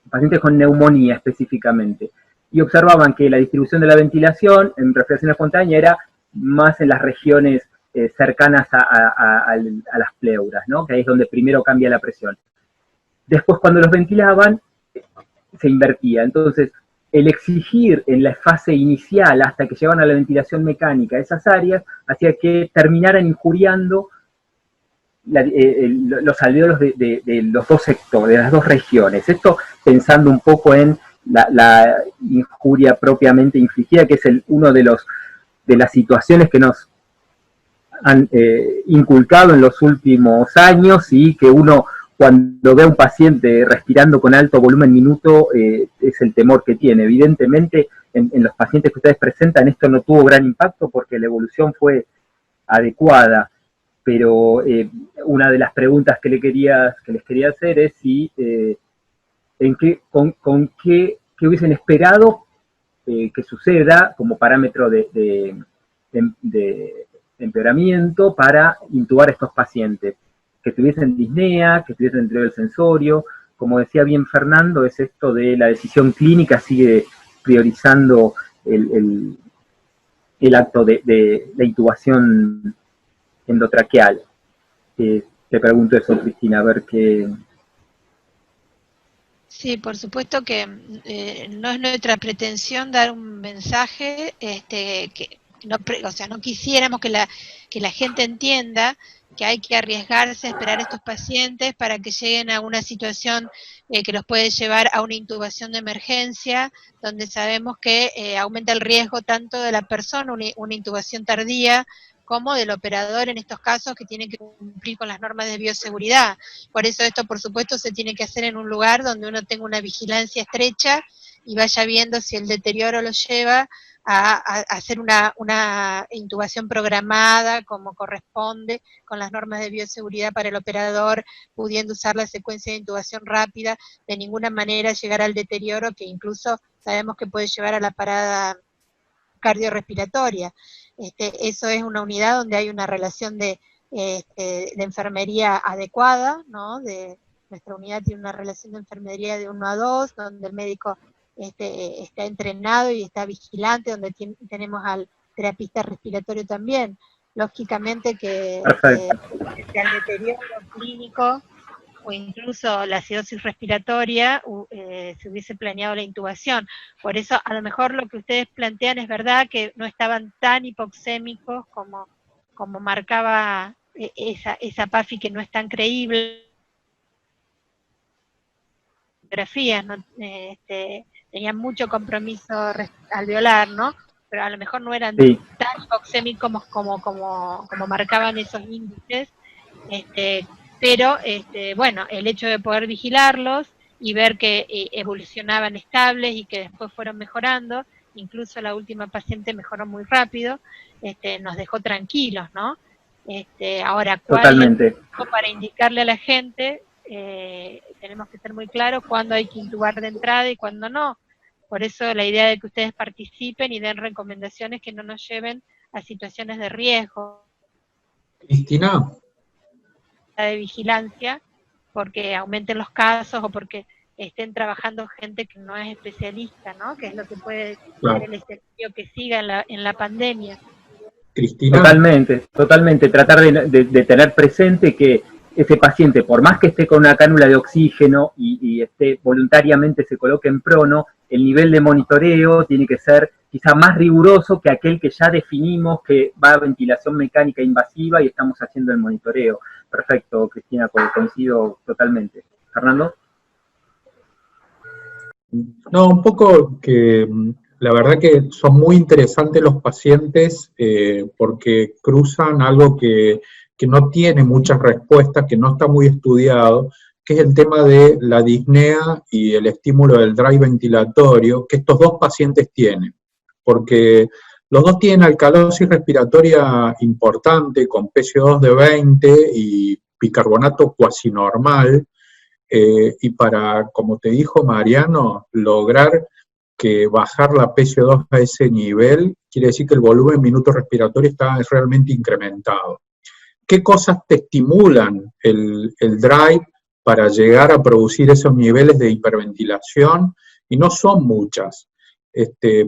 pacientes con neumonía específicamente, y observaban que la distribución de la ventilación en respiración espontánea era más en las regiones cercanas a las pleuras, ¿no? Que ahí es donde primero cambia la presión. Después, cuando los ventilaban, se invertía. Entonces, el exigir en la fase inicial hasta que llegaban a la ventilación mecánica esas áreas hacía que terminaran injuriando los alvéolos de los dos sectores, de las dos regiones. Esto pensando un poco en la injuria propiamente infligida, que es uno de las situaciones que nos han inculcado en los últimos años, y que uno, cuando ve a un paciente respirando con alto volumen minuto, es el temor que tiene. Evidentemente, en los pacientes que ustedes presentan, esto no tuvo gran impacto porque la evolución fue adecuada, pero una de las preguntas que les quería hacer es si, con qué hubiesen esperado que suceda como parámetro de empeoramiento para intubar a estos pacientes, que tuviesen disnea, que tuviesen deterioro del sensorio. Como decía bien Fernando, es esto de la decisión clínica, sigue priorizando el acto de intubación endotraqueal. Te pregunto eso, Cristina, a ver qué... Sí, por supuesto que no es nuestra pretensión dar un mensaje que no quisiéramos que la gente entienda que hay que arriesgarse a esperar a estos pacientes para que lleguen a una situación que los puede llevar a una intubación de emergencia, donde sabemos que aumenta el riesgo tanto de la persona, una intubación tardía, como del operador en estos casos, que tiene que cumplir con las normas de bioseguridad. Por eso esto, por supuesto, se tiene que hacer en un lugar donde uno tenga una vigilancia estrecha y vaya viendo si el deterioro lo lleva a hacer una intubación programada como corresponde, con las normas de bioseguridad para el operador, pudiendo usar la secuencia de intubación rápida, de ninguna manera llegar al deterioro que incluso sabemos que puede llevar a la parada cardiorrespiratoria. Eso es una unidad donde hay una relación de de enfermería adecuada, ¿no? Nuestra unidad tiene una relación de enfermería de 1 a 2, donde el médico está entrenado y está vigilante, donde tenemos al terapista respiratorio también. Lógicamente que al deterioro clínico o incluso la acidosis respiratoria, se hubiese planeado la intubación. Por eso, a lo mejor lo que ustedes plantean es verdad, que no estaban tan hipoxémicos como marcaba esa PAFI, que no es tan creíble. Fotografías, ¿no? Tenían mucho compromiso alveolar, ¿no? Pero a lo mejor no eran tan hipoxémicos como marcaban esos índices. Pero bueno, el hecho de poder vigilarlos y ver que evolucionaban estables y que después fueron mejorando, incluso la última paciente mejoró muy rápido, nos dejó tranquilos, ¿no? Ahora, ¿cuál es el tiempo para indicarle a la gente? Tenemos que ser muy claros cuándo hay que intubar de entrada y cuándo no. Por eso la idea de que ustedes participen y den recomendaciones que no nos lleven a situaciones de riesgo. Cristina. De vigilancia, porque aumenten los casos o porque estén trabajando gente que no es especialista, ¿no? Que es lo que puede ser el escenario que siga en la pandemia. Cristina. Totalmente. Tratar de tener presente que ese paciente, por más que esté con una cánula de oxígeno y esté voluntariamente se coloque en prono, el nivel de monitoreo tiene que ser quizá más riguroso que aquel que ya definimos que va a ventilación mecánica invasiva y estamos haciendo el monitoreo. Perfecto, Cristina, coincido totalmente. ¿Fernando? No, un poco que la verdad que son muy interesantes los pacientes porque cruzan algo que no tiene muchas respuestas, que no está muy estudiado, que es el tema de la disnea y el estímulo del drive ventilatorio que estos dos pacientes tienen, porque los dos tienen alcalosis respiratoria importante, con PCO2 de 20 y bicarbonato cuasi normal, y para, como te dijo Mariano, lograr que bajar la PCO2 a ese nivel, quiere decir que el volumen minuto respiratorio está realmente incrementado. ¿Qué cosas te estimulan el drive para llegar a producir esos niveles de hiperventilación? Y no son muchas.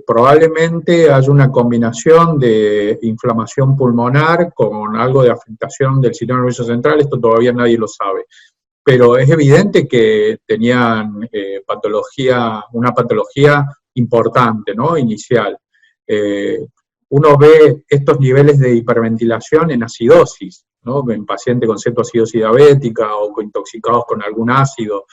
Probablemente haya una combinación de inflamación pulmonar con algo de afectación del sistema nervioso central, esto todavía nadie lo sabe. Pero es evidente que tenían una patología importante, ¿no? Inicial. Uno ve estos niveles de hiperventilación en acidosis, ¿no? En pacientes con cetoacidosis diabética o intoxicados con algún ácido,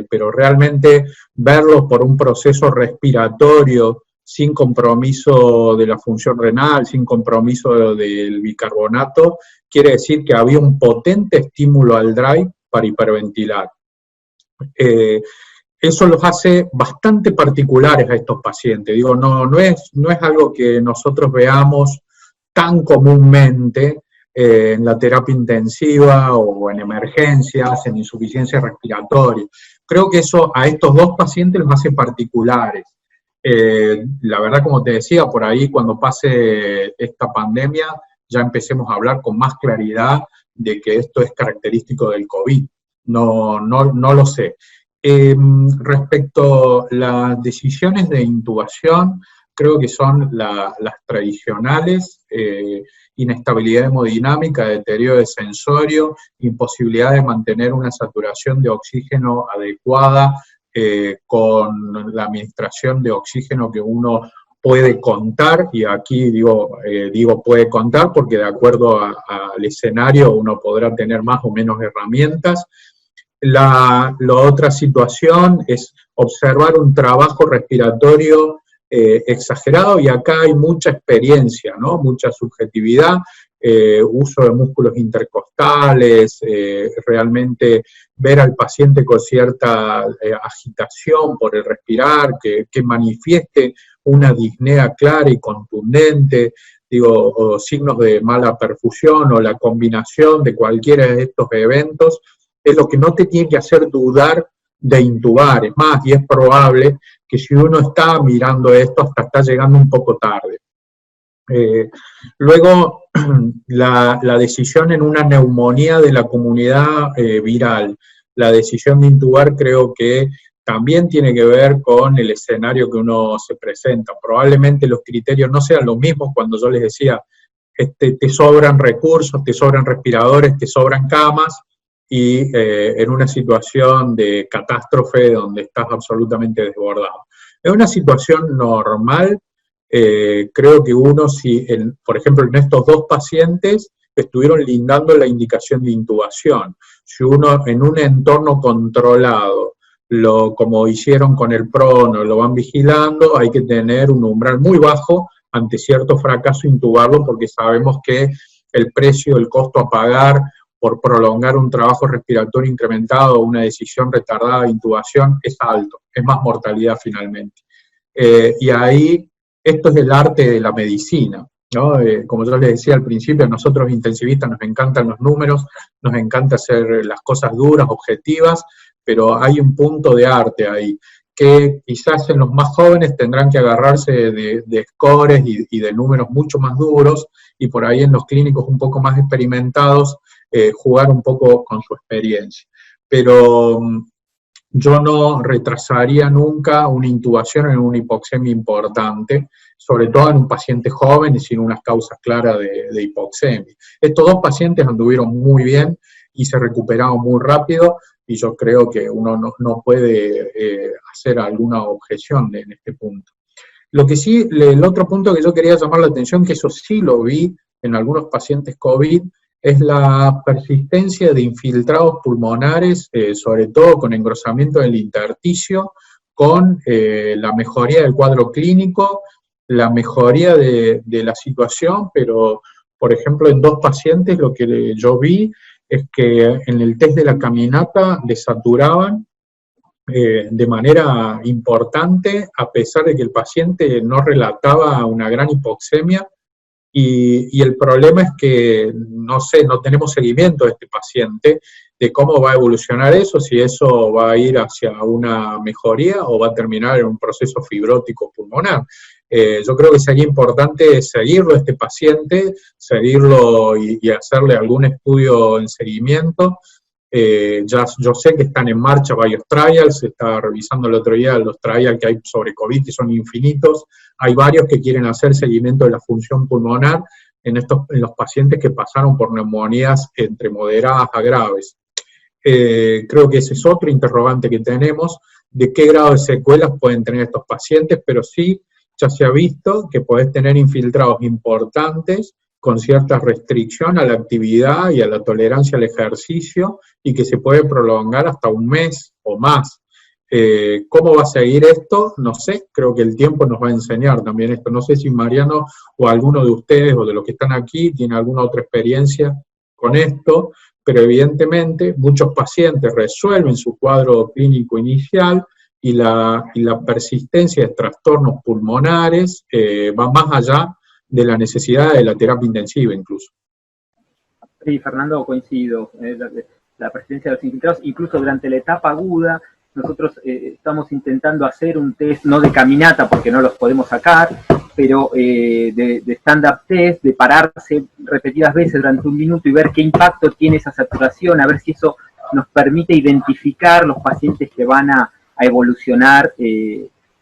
pero realmente verlos por un proceso respiratorio sin compromiso de la función renal, sin compromiso del bicarbonato, quiere decir que había un potente estímulo al drive para hiperventilar. Eso los hace bastante particulares a estos pacientes. Digo, no es algo que nosotros veamos tan comúnmente en la terapia intensiva o en emergencias, en insuficiencia respiratoria. Creo que eso a estos dos pacientes los hace particulares. La verdad, como te decía, por ahí cuando pase esta pandemia ya empecemos a hablar con más claridad de que esto es característico del COVID. No lo sé. Respecto a las decisiones de intubación, creo que son las tradicionales, inestabilidad hemodinámica, deterioro de sensorio, imposibilidad de mantener una saturación de oxígeno adecuada con la administración de oxígeno que uno puede contar, y aquí digo puede contar porque de acuerdo al escenario uno podrá tener más o menos herramientas. La otra situación es observar un trabajo respiratorio exagerado, y acá hay mucha experiencia, ¿no? Mucha subjetividad, uso de músculos intercostales, realmente ver al paciente con cierta agitación por el respirar, que manifieste una disnea clara y contundente, o signos de mala perfusión o la combinación de cualquiera de estos eventos, es lo que no te tiene que hacer dudar de intubar. Es más, y es probable que si uno está mirando esto, hasta está llegando un poco tarde. Luego, la decisión en una neumonía de la comunidad viral, la decisión de intubar creo que también tiene que ver con el escenario que uno se presenta. Probablemente los criterios no sean los mismos cuando yo les decía, te sobran recursos, te sobran respiradores, te sobran camas, y en una situación de catástrofe donde estás absolutamente desbordado. En una situación normal, creo que uno, si por ejemplo en estos dos pacientes estuvieron lindando la indicación de intubación, si uno en un entorno controlado, como hicieron con el prono, lo van vigilando, hay que tener un umbral muy bajo ante cierto fracaso intubarlo, porque sabemos que el precio, el costo a pagar por prolongar un trabajo respiratorio incrementado o una decisión retardada de intubación es alto, es más mortalidad finalmente. Y ahí, esto es el arte de la medicina, ¿no? Como yo les decía al principio, a nosotros intensivistas nos encantan los números, nos encanta hacer las cosas duras, objetivas, pero hay un punto de arte ahí, que quizás en los más jóvenes tendrán que agarrarse de scores y de números mucho más duros, y por ahí en los clínicos un poco más experimentados, jugar un poco con su experiencia. Pero yo no retrasaría nunca una intubación en una hipoxemia importante, sobre todo en un paciente joven y sin unas causas claras de hipoxemia. Estos dos pacientes anduvieron muy bien y se recuperaron muy rápido, y yo creo que uno no puede hacer alguna objeción en este punto. Lo que sí, el otro punto que yo quería llamar la atención, que eso sí lo vi en algunos pacientes COVID, es la persistencia de infiltrados pulmonares, sobre todo con engrosamiento del intersticio, con la mejoría del cuadro clínico, la mejoría de la situación, pero, por ejemplo, en dos pacientes lo que yo vi es que en el test de la caminata desaturaban de manera importante, a pesar de que el paciente no relataba una gran hipoxemia, y el problema es que, no sé, no tenemos seguimiento de este paciente, de cómo va a evolucionar eso, si eso va a ir hacia una mejoría o va a terminar en un proceso fibrótico pulmonar. Yo creo que sería importante seguirlo a este paciente, seguirlo y hacerle algún estudio en seguimiento. Yo sé que están en marcha varios trials, se estaba revisando el otro día los trials que hay sobre COVID, que son infinitos. Hay varios que quieren hacer seguimiento de la función pulmonar en los pacientes que pasaron por neumonías entre moderadas a graves. Creo que ese es otro interrogante que tenemos, de qué grado de secuelas pueden tener estos pacientes, pero sí, ya se ha visto que podés tener infiltrados importantes con cierta restricción a la actividad y a la tolerancia al ejercicio, y que se puede prolongar hasta un mes o más. ¿Cómo va a seguir esto? No sé, creo que el tiempo nos va a enseñar también esto. No sé si Mariano o alguno de ustedes o de los que están aquí tiene alguna otra experiencia con esto, pero evidentemente muchos pacientes resuelven su cuadro clínico inicial, y la persistencia de trastornos pulmonares va más allá de la necesidad de la terapia intensiva incluso. Sí, Fernando, coincido. La persistencia de los infiltrados, incluso durante la etapa aguda, nosotros estamos intentando hacer un test, no de caminata porque no los podemos sacar, pero de stand-up test, de pararse repetidas veces durante un minuto y ver qué impacto tiene esa saturación, a ver si eso nos permite identificar los pacientes que van a evolucionar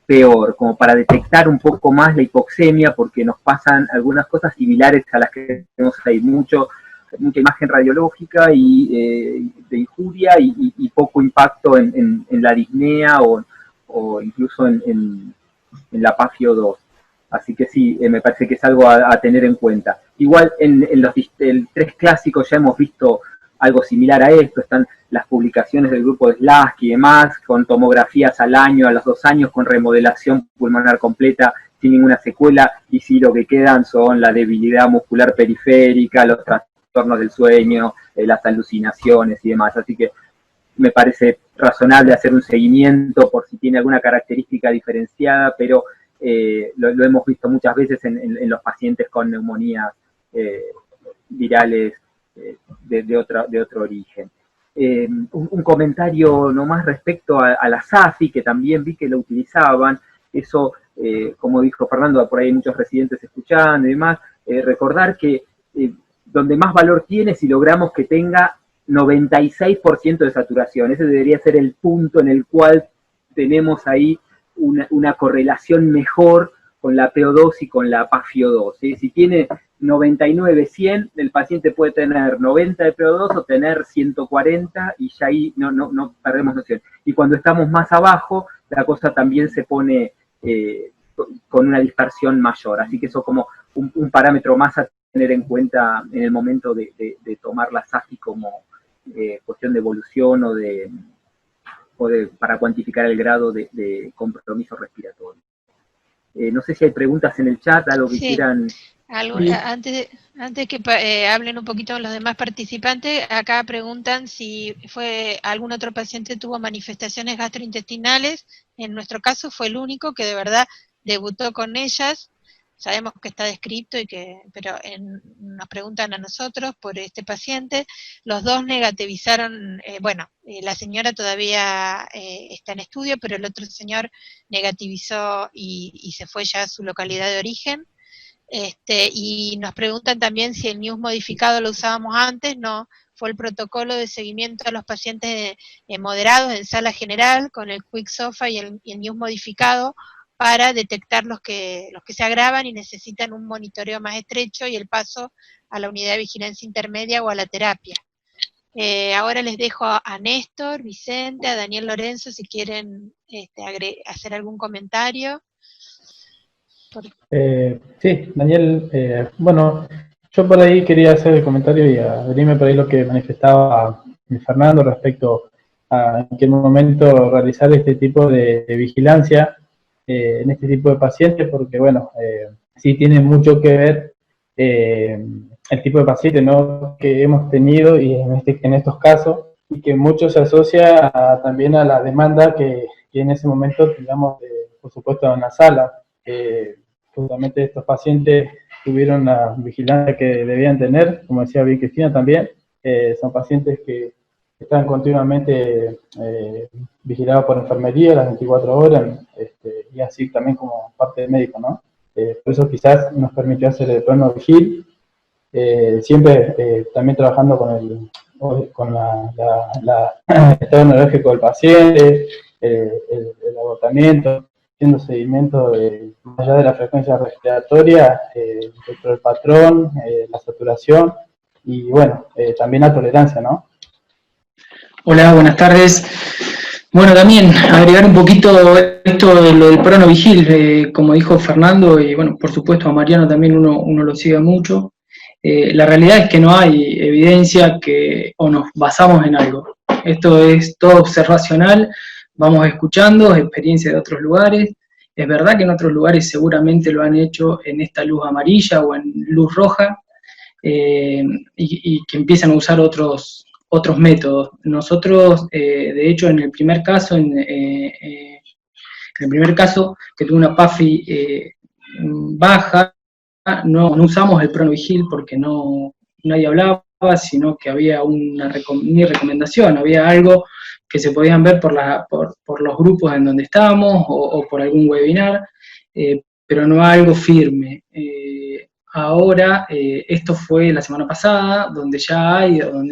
peor, como para detectar un poco más la hipoxemia, porque nos pasan algunas cosas similares a las que tenemos ahí, mucha imagen radiológica y de injuria y poco impacto en la disnea o incluso en la PAFIO2. Así que sí, me parece que es algo a tener en cuenta. Igual en los tres clásicos ya hemos visto algo similar a esto, están las publicaciones del grupo de Slask y demás, con tomografías al año, a los 2 años, con remodelación pulmonar completa, sin ninguna secuela, y sí, lo que quedan son la debilidad muscular periférica, los trastornos del sueño, las alucinaciones y demás. Así que me parece razonable hacer un seguimiento por si tiene alguna característica diferenciada, pero lo hemos visto muchas veces en los pacientes con neumonías virales de otro origen. Un comentario nomás respecto a la SAFI, que también vi que lo utilizaban. Eso como dijo Fernando, por ahí hay muchos residentes escuchando y demás, recordar que donde más valor tiene si logramos que tenga 96% de saturación. Ese debería ser el punto en el cual tenemos ahí una correlación mejor con la PO2 y con la PAFIO2. ¿Sí? Si tiene 99, 100, el paciente puede tener 90 de PO2 o tener 140 y ya ahí no perdemos noción. Y cuando estamos más abajo, la cosa también se pone con una dispersión mayor. Así que eso como un parámetro más a tener en cuenta en el momento de tomar la SAFI como cuestión de evolución para cuantificar el grado de compromiso respiratorio. No sé si hay preguntas en el chat, algo que quieran... Antes que hablen un poquito los demás participantes, acá preguntan si algún otro paciente tuvo manifestaciones gastrointestinales. En nuestro caso fue el único que de verdad debutó con ellas. Sabemos que está descrito, pero nos preguntan a nosotros por este paciente. Los dos negativizaron, la señora todavía está en estudio, pero el otro señor negativizó y se fue ya a su localidad de origen. Y nos preguntan también si el NEWS modificado lo usábamos antes. No, fue el protocolo de seguimiento a los pacientes moderados en sala general con el Quick SOFA y el NEWS modificado, para detectar los que se agravan y necesitan un monitoreo más estrecho y el paso a la unidad de vigilancia intermedia o a la terapia. Ahora les dejo a Néstor, Vicente, a Daniel Lorenzo, si quieren hacer algún comentario. Sí, Daniel, bueno, yo por ahí quería hacer el comentario y adherirme por ahí lo que manifestaba Fernando respecto a en qué momento realizar este tipo de vigilancia en este tipo de pacientes, porque bueno, sí tiene mucho que ver el tipo de paciente, ¿no?, que hemos tenido y en estos casos, y que mucho se asocia también a la demanda que en ese momento tengamos, por supuesto, en la sala. Justamente estos pacientes tuvieron la vigilancia que debían tener, como decía bien Cristina también, son pacientes que están continuamente vigilados por enfermería las 24 horas, y así también como parte del médico, ¿no? Por eso quizás nos permitió hacer el plano vigil, siempre también trabajando con el estado neurológico del paciente, el agotamiento, haciendo seguimiento más allá de la frecuencia respiratoria, dentro del patrón, la saturación y bueno, también la tolerancia, ¿no? Hola, buenas tardes. Bueno, también agregar un poquito esto de lo del pronovigil, como dijo Fernando, y bueno, por supuesto a Mariano también uno lo sigue mucho. La realidad es que no hay evidencia o nos basamos en algo. Esto es todo observacional, vamos escuchando experiencias de otros lugares. Es verdad que en otros lugares seguramente lo han hecho en esta luz amarilla o en luz roja, y que empiezan a usar otros métodos. Nosotros, de hecho, en el primer caso, que tuvo una PAFI baja, no usamos el pronovigil porque nadie hablaba, sino que había ni recomendación, había algo que se podían ver por los grupos en donde estábamos o por algún webinar, pero no algo firme. Ahora, esto fue la semana pasada, donde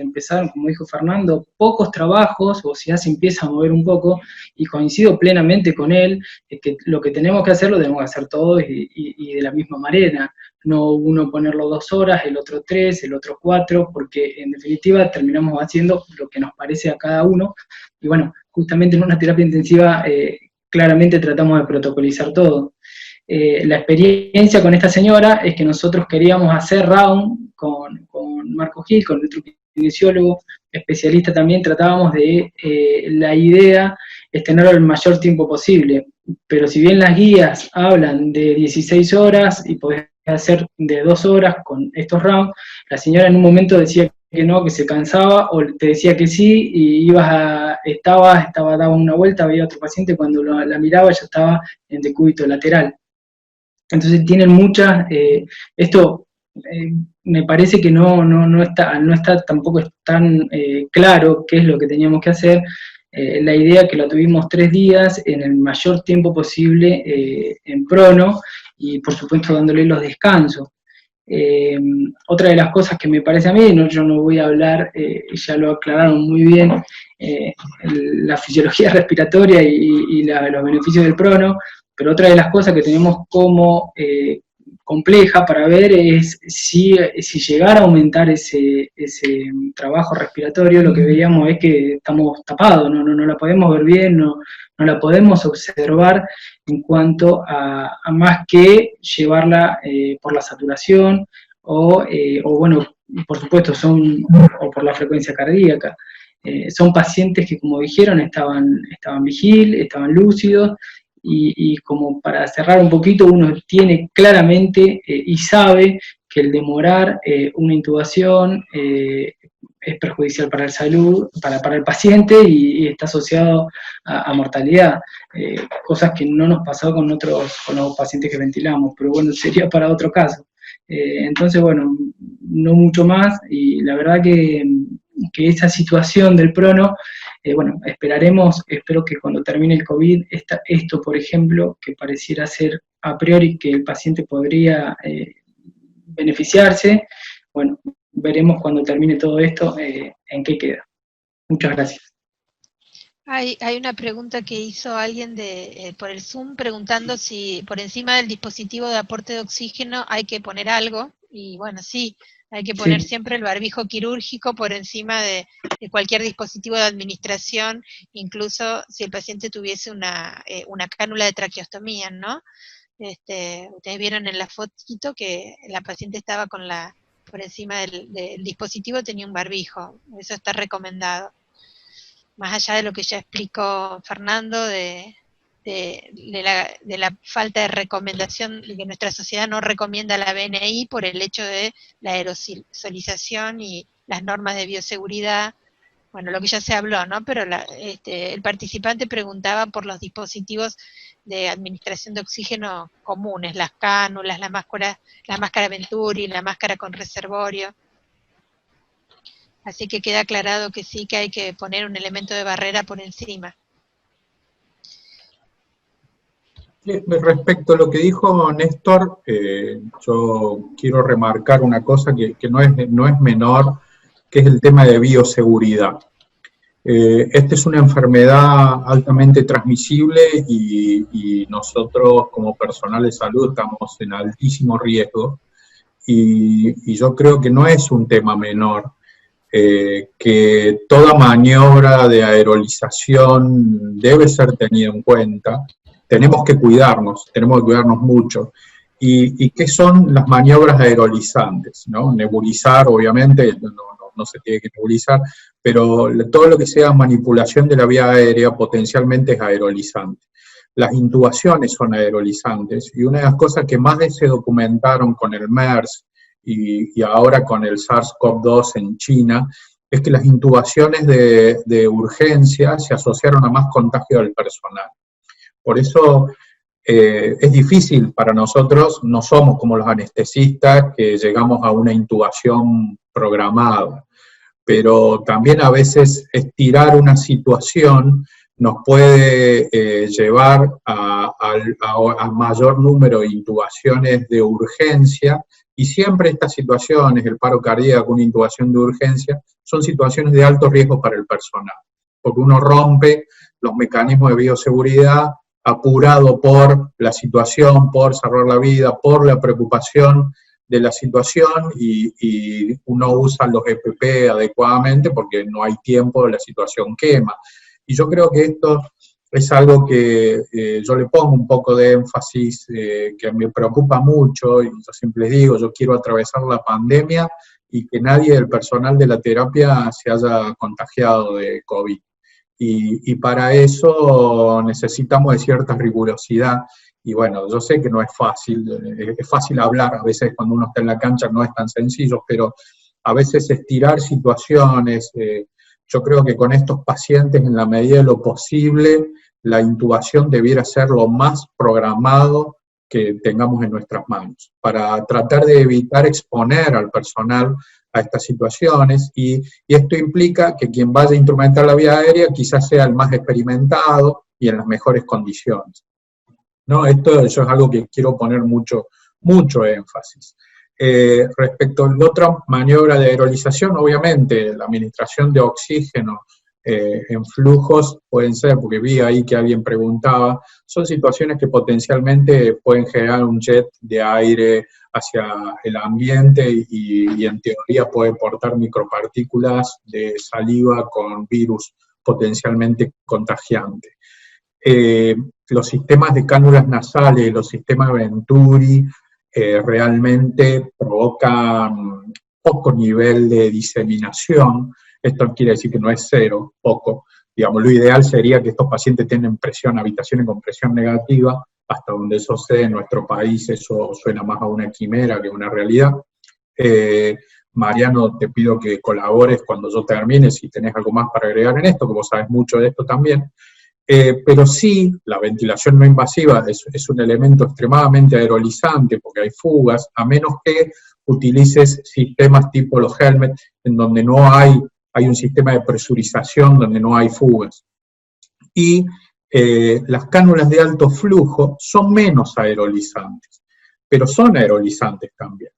empezaron, como dijo Fernando, pocos trabajos, o ya se empieza a mover un poco, y coincido plenamente con él, que lo que tenemos que hacer, lo tenemos que hacer todos y de la misma manera. No uno ponerlo 2 horas, el otro 3, el otro 4, porque en definitiva terminamos haciendo lo que nos parece a cada uno, y bueno, justamente en una terapia intensiva claramente tratamos de protocolizar todo. La experiencia con esta señora es que nosotros queríamos hacer round con Marco Gil, con nuestro kinesiólogo especialista también, tratábamos de, la idea es tenerlo el mayor tiempo posible, pero si bien las guías hablan de 16 horas y podés hacer de 2 horas con estos rounds, la señora en un momento decía que no, que se cansaba, o te decía que sí, y daba una vuelta, veía otro paciente, cuando la miraba ya estaba en decúbito lateral. Entonces tienen muchas, me parece que no está tampoco es tan claro qué es lo que teníamos que hacer, la idea que la tuvimos 3 días en el mayor tiempo posible en prono y por supuesto dándole los descansos. Otra de las cosas que me parece a mí, yo no voy a hablar, ya lo aclararon muy bien, la fisiología respiratoria y los beneficios del prono, pero otra de las cosas que tenemos como compleja para ver es si llegara a aumentar ese trabajo respiratorio, lo que veíamos es que estamos tapados, no la podemos ver bien, no la podemos observar en cuanto a más que llevarla por la saturación o bueno, por supuesto, o por la frecuencia cardíaca. Son pacientes que, como dijeron, estaban vigil, estaban lúcidos, y como para cerrar un poquito, uno tiene claramente y sabe que el demorar una intubación es perjudicial para la salud, para el paciente, y está asociado a mortalidad, cosas que no nos pasó con los pacientes que ventilamos, pero bueno, sería para otro caso. Entonces, bueno, no mucho más, y la verdad que esa situación del prono, bueno, espero que cuando termine el COVID, esto, por ejemplo, que pareciera ser a priori que el paciente podría beneficiarse, bueno, veremos cuando termine todo esto en qué queda. Muchas gracias. Hay una pregunta que hizo alguien por el Zoom preguntando si por encima del dispositivo de aporte de oxígeno hay que poner algo, y bueno, sí, hay que poner siempre el barbijo quirúrgico por encima de cualquier dispositivo de administración, incluso si el paciente tuviese una cánula de traqueostomía, ¿no? Ustedes vieron en la fotito que la paciente estaba por encima del dispositivo, tenía un barbijo, eso está recomendado. Más allá de lo que ya explicó Fernando, de la falta de recomendación, de que nuestra sociedad no recomienda la BNI por el hecho de la aerosolización y las normas de bioseguridad, bueno, lo que ya se habló, ¿no? Pero el participante preguntaba por los dispositivos de administración de oxígeno comunes, las cánulas, la máscara Venturi, la máscara con reservorio. Así que queda aclarado que sí, que hay que poner un elemento de barrera por encima. Respecto a lo que dijo Néstor, yo quiero remarcar una cosa que no es menor, que es el tema de bioseguridad. Esta es una enfermedad altamente transmisible y nosotros como personal de salud estamos en altísimo riesgo, y yo creo que no es un tema menor. Que toda maniobra de aerolización debe ser tenida en cuenta. Tenemos que cuidarnos mucho. ¿Y qué son las maniobras aerolizantes? ¿No? Nebulizar, obviamente, no se tiene que nebulizar, pero todo lo que sea manipulación de la vía aérea potencialmente es aerolizante. Las intubaciones son aerolizantes, y una de las cosas que más se documentaron con el MERS, y ahora con el SARS-CoV-2 en China, es que las intubaciones de urgencia se asociaron a más contagio del personal. Por eso es difícil para nosotros, no somos como los anestesistas que llegamos a una intubación programada, pero también a veces estirar una situación nos puede llevar a mayor número de intubaciones de urgencia. Y siempre estas situaciones, el paro cardíaco, una intubación de urgencia, son situaciones de alto riesgo para el personal, porque uno rompe los mecanismos de bioseguridad apurado por la situación, por salvar la vida, por la preocupación de la situación, y uno usa los EPP adecuadamente porque no hay tiempo, la situación quema. Y yo creo que esto es algo que yo le pongo un poco de énfasis, que me preocupa mucho, y yo siempre les digo, yo quiero atravesar la pandemia y que nadie del personal de la terapia se haya contagiado de COVID. Y para eso necesitamos de cierta rigurosidad, y bueno, yo sé que no es fácil hablar, a veces cuando uno está en la cancha no es tan sencillo, pero a veces estirar situaciones, yo creo que con estos pacientes, en la medida de lo posible, la intubación debiera ser lo más programado que tengamos en nuestras manos, para tratar de evitar exponer al personal a estas situaciones, y esto implica que quien vaya a instrumentar la vía aérea quizás sea el más experimentado y en las mejores condiciones, ¿no? Eso es algo que quiero poner mucho énfasis. Respecto a la otra maniobra de aerolización, obviamente la administración de oxígeno en flujos pueden ser, porque vi ahí que alguien preguntaba, son situaciones que potencialmente pueden generar un jet de aire hacia el ambiente y en teoría puede portar micropartículas de saliva con virus potencialmente contagiantes. Los sistemas de cánulas nasales, los sistemas Venturi, realmente provocan poco nivel de diseminación. Esto quiere decir que no es cero, poco. Digamos, lo ideal sería que estos pacientes tengan presión, habitaciones con presión negativa, hasta donde eso sea en nuestro país, eso suena más a una quimera que a una realidad. Mariano, te pido que colabores cuando yo termine, si tenés algo más para agregar en esto, que vos sabés mucho de esto también. Pero sí, la ventilación no invasiva es un elemento extremadamente aerolizante, porque hay fugas, a menos que utilices sistemas tipo los helmets, en donde no hay un sistema de presurización donde no hay fugas. Y las cánulas de alto flujo son menos aerolizantes, pero son aerolizantes también.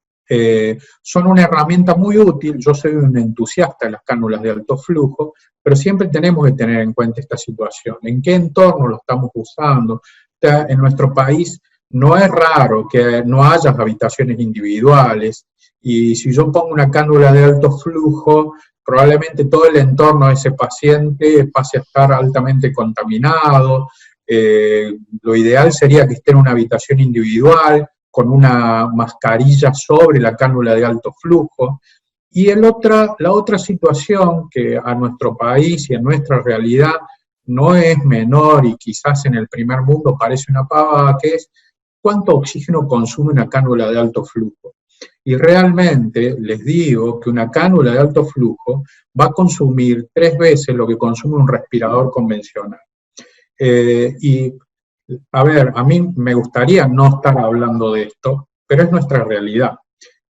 Son una herramienta muy útil. Yo soy un entusiasta de las cánulas de alto flujo, pero siempre tenemos que tener en cuenta esta situación. ¿En qué entorno lo estamos usando? En nuestro país no es raro que no haya habitaciones individuales, y si yo pongo una cánula de alto flujo, probablemente todo el entorno de ese paciente pase a estar altamente contaminado. Lo ideal sería que esté en una habitación individual, con una mascarilla sobre la cánula de alto flujo. Y la otra situación que a nuestro país y a nuestra realidad no es menor, y quizás en el primer mundo parece una pavada, que es cuánto oxígeno consume una cánula de alto flujo. Y realmente les digo que una cánula de alto flujo va a consumir 3 veces lo que consume un respirador convencional. A ver, a mí me gustaría no estar hablando de esto, pero es nuestra realidad,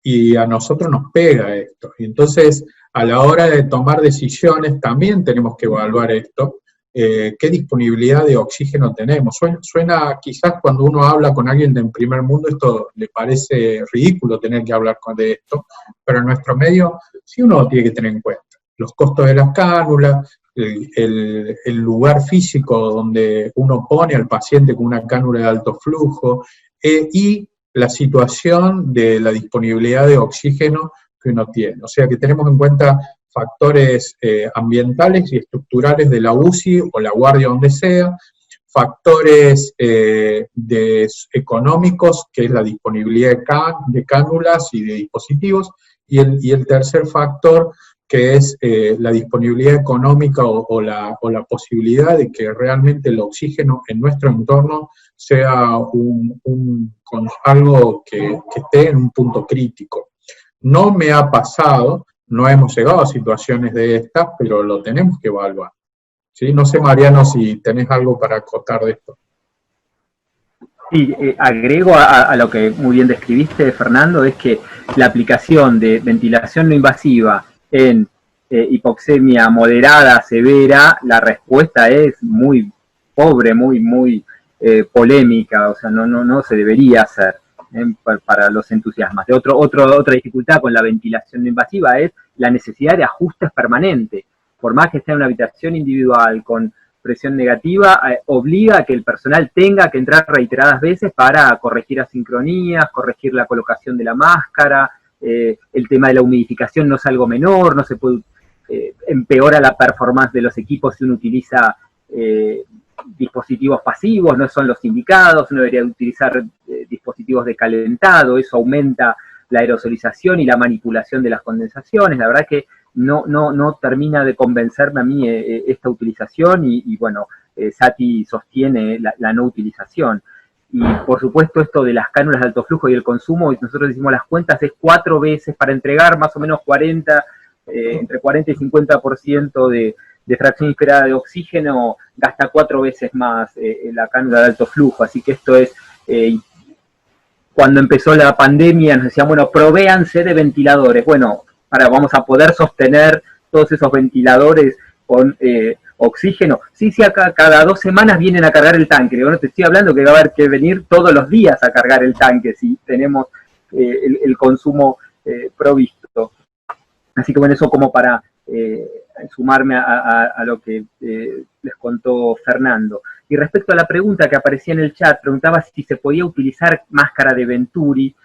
y a nosotros nos pega esto. Y entonces, a la hora de tomar decisiones, también tenemos que evaluar esto, qué disponibilidad de oxígeno tenemos. Suena quizás cuando uno habla con alguien del primer mundo, esto le parece ridículo tener que hablar de esto, pero en nuestro medio sí uno lo tiene que tener en cuenta. Los costos de las cánulas, el lugar físico donde uno pone al paciente con una cánula de alto flujo, y la situación de la disponibilidad de oxígeno que uno tiene. O sea que tenemos en cuenta factores ambientales y estructurales de la UCI o la guardia donde sea, factores económicos, que es la disponibilidad de cánulas y de dispositivos, y el tercer factor, que es la disponibilidad económica o la posibilidad de que realmente el oxígeno en nuestro entorno sea algo que esté en un punto crítico. No me ha pasado, no hemos llegado a situaciones de estas, pero lo tenemos que evaluar. ¿Sí? No sé, Mariano, si tenés algo para acotar de esto. Sí, agrego a lo que muy bien describiste, Fernando, es que la aplicación de ventilación no invasiva en hipoxemia moderada, severa, la respuesta es muy pobre, muy polémica, o sea, no se debería hacer para los entusiasmas. Otra dificultad con la ventilación no invasiva es la necesidad de ajustes permanentes. Por más que esté en una habitación individual con presión negativa, obliga a que el personal tenga que entrar reiteradas veces para corregir asincronías, corregir la colocación de la máscara. El tema de la humidificación no es algo menor, no se puede empeora la performance de los equipos si uno utiliza dispositivos pasivos, no son los indicados, uno debería utilizar dispositivos de calentado, eso aumenta la aerosolización y la manipulación de las condensaciones. La verdad que no termina de convencerme a mí esta utilización y bueno, Sati sostiene la no utilización. Y por supuesto esto de las cánulas de alto flujo y el consumo, nosotros hicimos las cuentas, es 4 veces para entregar más o menos entre 40 y 50% de fracción inspirada de oxígeno, gasta 4 veces más la cánula de alto flujo, así que esto es, cuando empezó la pandemia nos decían, bueno, provéanse de ventiladores. Bueno, vamos a poder sostener todos esos ventiladores con oxígeno. Sí, acá cada 2 semanas vienen a cargar el tanque. Yo no te estoy hablando que va a haber que venir todos los días a cargar el tanque si tenemos el consumo provisto. Así que bueno, eso como para sumarme a lo que les contó Fernando. Y respecto a la pregunta que aparecía en el chat, preguntaba si se podía utilizar máscara de Venturi.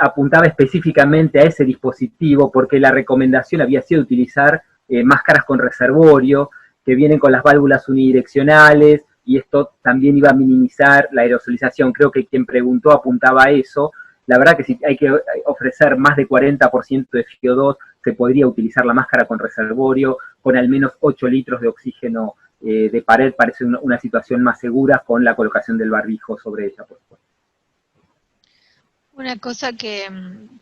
Apuntaba específicamente a ese dispositivo porque la recomendación había sido utilizar máscaras con reservorio, que vienen con las válvulas unidireccionales, y esto también iba a minimizar la aerosolización. Creo que quien preguntó apuntaba a eso. La verdad que si hay que ofrecer más de 40% de FiO2, se podría utilizar la máscara con reservorio, con al menos 8 litros de oxígeno de pared. Parece una situación más segura con la colocación del barbijo sobre ella, por supuesto. Una cosa que,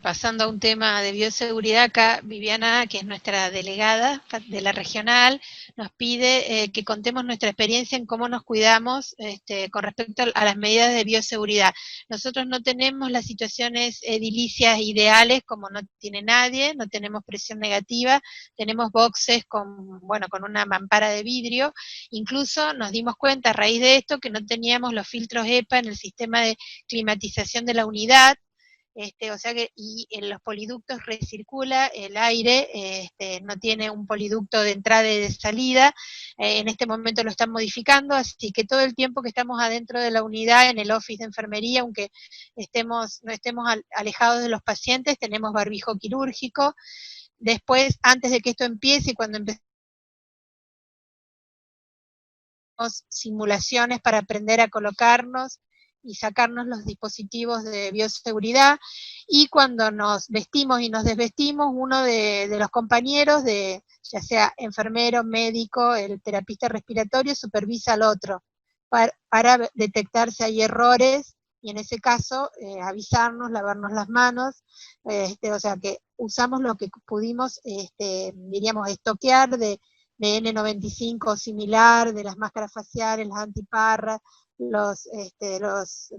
pasando a un tema de bioseguridad, acá Viviana, que es nuestra delegada de la regional, nos pide que contemos nuestra experiencia en cómo nos cuidamos con respecto a las medidas de bioseguridad. Nosotros no tenemos las situaciones edilicias ideales como no tiene nadie, no tenemos presión negativa, tenemos boxes con una mampara de vidrio. Incluso nos dimos cuenta a raíz de esto que no teníamos los filtros EPA en el sistema de climatización de la unidad. O sea que y en los poliductos recircula el aire, no tiene un poliducto de entrada y de salida. En este momento lo están modificando, así que todo el tiempo que estamos adentro de la unidad, en el office de enfermería, aunque no estemos alejados de los pacientes, tenemos barbijo quirúrgico. Después, antes de que esto empiece y cuando empezamos simulaciones para aprender a colocarnos y sacarnos los dispositivos de bioseguridad, y cuando nos vestimos y nos desvestimos, uno de los compañeros, ya sea enfermero, médico, el terapista respiratorio, supervisa al otro para detectar si hay errores, y en ese caso avisarnos, lavarnos las manos, o sea que usamos lo que pudimos, diríamos, estoquear de N95 o similar, de las máscaras faciales, las antiparras, los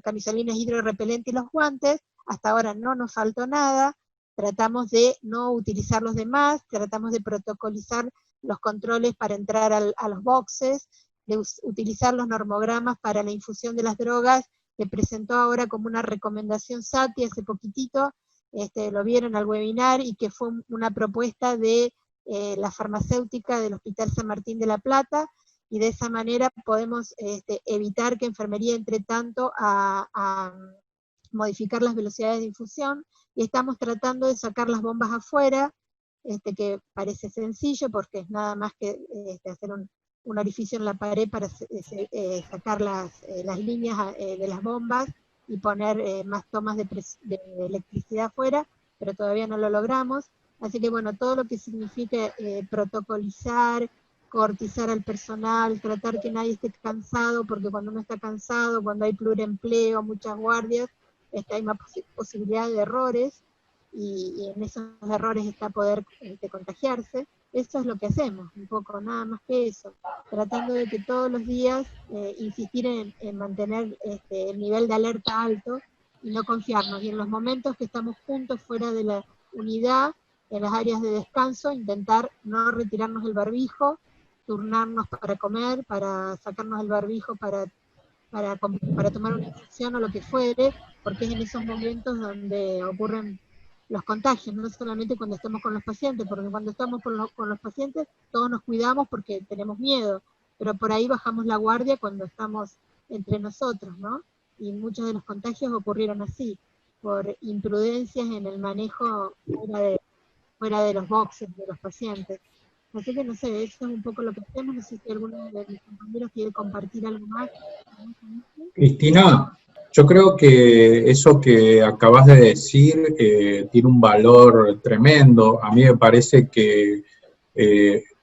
camisolines hidrorrepelentes y los guantes. Hasta ahora no nos faltó nada. Tratamos de no utilizar los demás, tratamos de protocolizar los controles para entrar a los boxes, de utilizar los normogramas para la infusión de las drogas, que presentó ahora como una recomendación SATI hace poquitito, lo vieron al webinar, y que fue una propuesta de la farmacéutica del Hospital San Martín de la Plata, y de esa manera podemos evitar que enfermería entre tanto a modificar las velocidades de infusión, y estamos tratando de sacar las bombas afuera, que parece sencillo porque es nada más que hacer un orificio en la pared para sacar las líneas de las bombas y poner más tomas de electricidad afuera, pero todavía no lo logramos. Así que bueno, todo lo que signifique protocolizar, coortizar al personal, tratar que nadie esté cansado, porque cuando uno está cansado, cuando hay pluriempleo, muchas guardias, hay más posibilidad de errores, y en esos errores está poder contagiarse. Eso es lo que hacemos, un poco, nada más que eso, tratando de que todos los días insistir en mantener el nivel de alerta alto y no confiarnos, y en los momentos que estamos juntos fuera de la unidad, en las áreas de descanso, intentar no retirarnos el barbijo, turnarnos para comer, para sacarnos el barbijo para tomar una infusión o lo que fuere, porque es en esos momentos donde ocurren los contagios, no solamente cuando estamos con los pacientes, porque cuando estamos con los pacientes todos nos cuidamos porque tenemos miedo, pero por ahí bajamos la guardia cuando estamos entre nosotros, ¿no? Y muchos de los contagios ocurrieron así, por imprudencias en el manejo fuera de los boxes de los pacientes. Así que no sé, eso es un poco lo que hacemos. No sé si alguno de mis compañeros quiere compartir algo más. Cristina, yo creo que eso que acabas de decir tiene un valor tremendo. A mí me parece que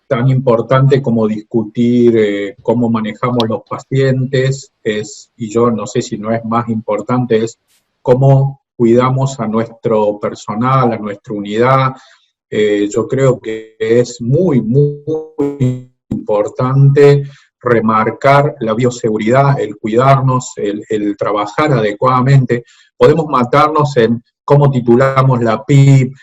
tan importante como discutir cómo manejamos los pacientes y yo no sé si no es más importante, es cómo cuidamos a nuestro personal, a nuestra unidad. Yo creo que es muy, muy importante remarcar la bioseguridad, el cuidarnos, el trabajar adecuadamente. Podemos matarnos en cómo titulamos la PIP,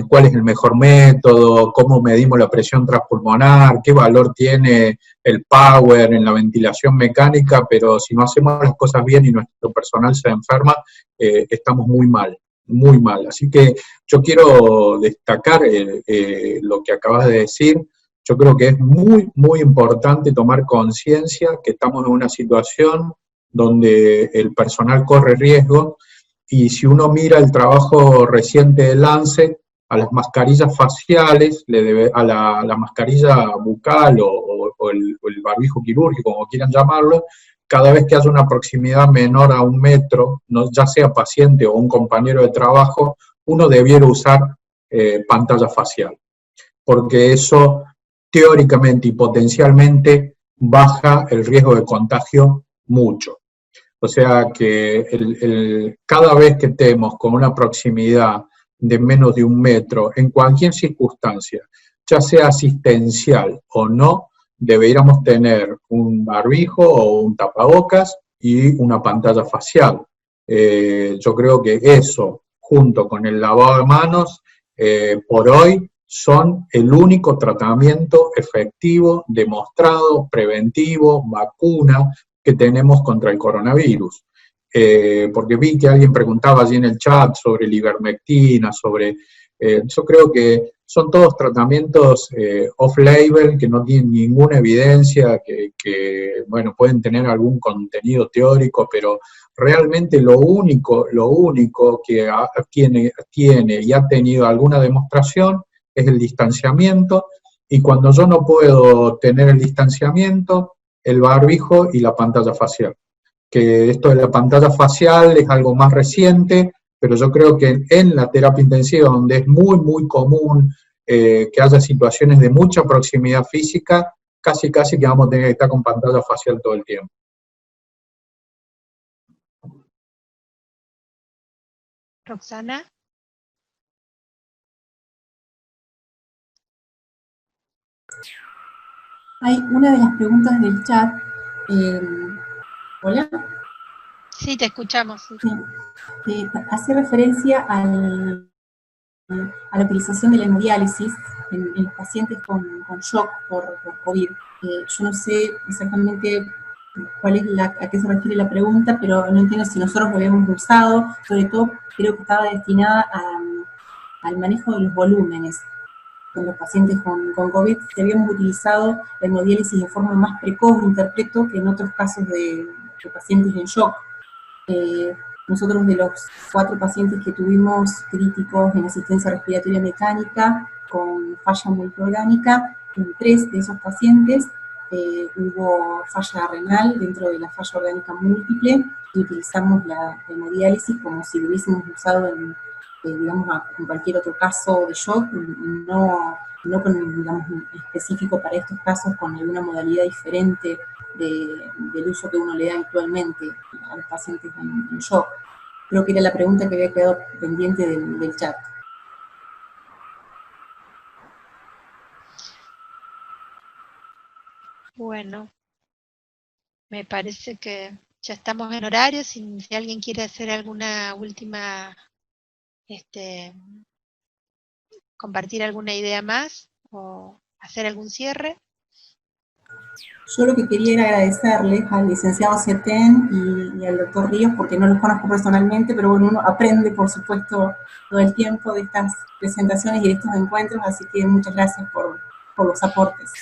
cuál es el mejor método, cómo medimos la presión transpulmonar, qué valor tiene el power en la ventilación mecánica, pero si no hacemos las cosas bien y nuestro personal se enferma, estamos muy mal. Muy mal. Así que yo quiero destacar lo que acabas de decir. Yo creo que es muy, muy importante tomar conciencia que estamos en una situación donde el personal corre riesgo, y si uno mira el trabajo reciente de Lancet, a las mascarillas faciales, a la mascarilla bucal o el barbijo quirúrgico, como quieran llamarlo, cada vez que haya una proximidad menor a 1 metro, ya sea paciente o un compañero de trabajo, uno debiera usar pantalla facial, porque eso teóricamente y potencialmente baja el riesgo de contagio mucho. O sea que cada vez que estemos con una proximidad de menos de 1 metro, en cualquier circunstancia, ya sea asistencial o no, deberíamos tener un barbijo o un tapabocas y una pantalla facial. Yo creo que eso, junto con el lavado de manos, por hoy son el único tratamiento efectivo, demostrado, preventivo, vacuna que tenemos contra el coronavirus. Porque vi que alguien preguntaba allí en el chat sobre la ivermectina, yo creo que son todos tratamientos off-label que no tienen ninguna evidencia, que bueno, pueden tener algún contenido teórico, pero realmente lo único que tiene y ha tenido alguna demostración es el distanciamiento, y cuando yo no puedo tener el distanciamiento, el barbijo y la pantalla facial. Que esto de la pantalla facial es algo más reciente, pero yo creo que en la terapia intensiva, donde es muy, muy común que haya situaciones de mucha proximidad física, casi que vamos a tener que estar con pantalla facial todo el tiempo. Roxana. Hay una de las preguntas del chat. ¿Hola? Sí, te escuchamos. Sí. Hace referencia a la utilización de la hemodiálisis en los pacientes con shock por COVID. Yo no sé exactamente a qué se refiere la pregunta, pero no entiendo si nosotros lo habíamos usado. Sobre todo, creo que estaba destinada al manejo de los volúmenes. En los pacientes con COVID se habíamos utilizado la hemodiálisis de forma más precoz, interpreto, que en otros casos de pacientes en shock. Nosotros, de los 4 pacientes que tuvimos críticos en asistencia respiratoria mecánica con falla multiorgánica, en 3 de esos pacientes hubo falla renal dentro de la falla orgánica múltiple, y utilizamos la hemodiálisis como si lo hubiésemos usado en cualquier otro caso de shock, no digamos, específico para estos casos, con alguna modalidad diferente del uso que uno le da habitualmente a los pacientes en shock. Creo que era la pregunta que había quedado pendiente del chat. Bueno, me parece que ya estamos en horario. Si alguien quiere hacer alguna última, compartir alguna idea más o hacer algún cierre. Yo lo que quería era agradecerles al licenciado Setén y al doctor Ríos, porque no los conozco personalmente, pero bueno, uno aprende, por supuesto, todo el tiempo de estas presentaciones y de estos encuentros, así que muchas gracias por los aportes.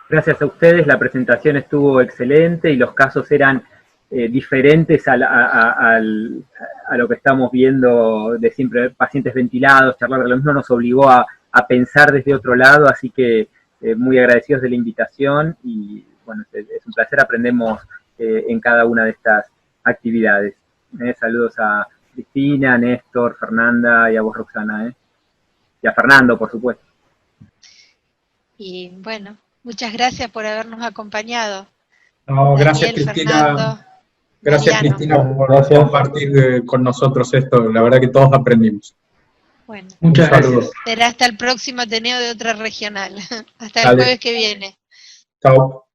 Gracias a ustedes, la presentación estuvo excelente y los casos eran diferentes a lo que estamos viendo de siempre, pacientes ventilados, charlar de lo mismo nos obligó a pensar desde otro lado, así que muy agradecidos de la invitación y bueno, es un placer, aprendemos en cada una de estas actividades. Saludos a Cristina, Néstor, Fernanda y a vos, Roxana, y a Fernando, por supuesto. Y bueno, muchas gracias por habernos acompañado. No, gracias, Daniel, Cristina. Fernando, Gracias, Mariano. Cristina, por compartir con nosotros esto. La verdad que todos aprendimos. Bueno, Muchas gracias. será hasta el próximo Ateneo de otra regional. Hasta el jueves que viene. Chao.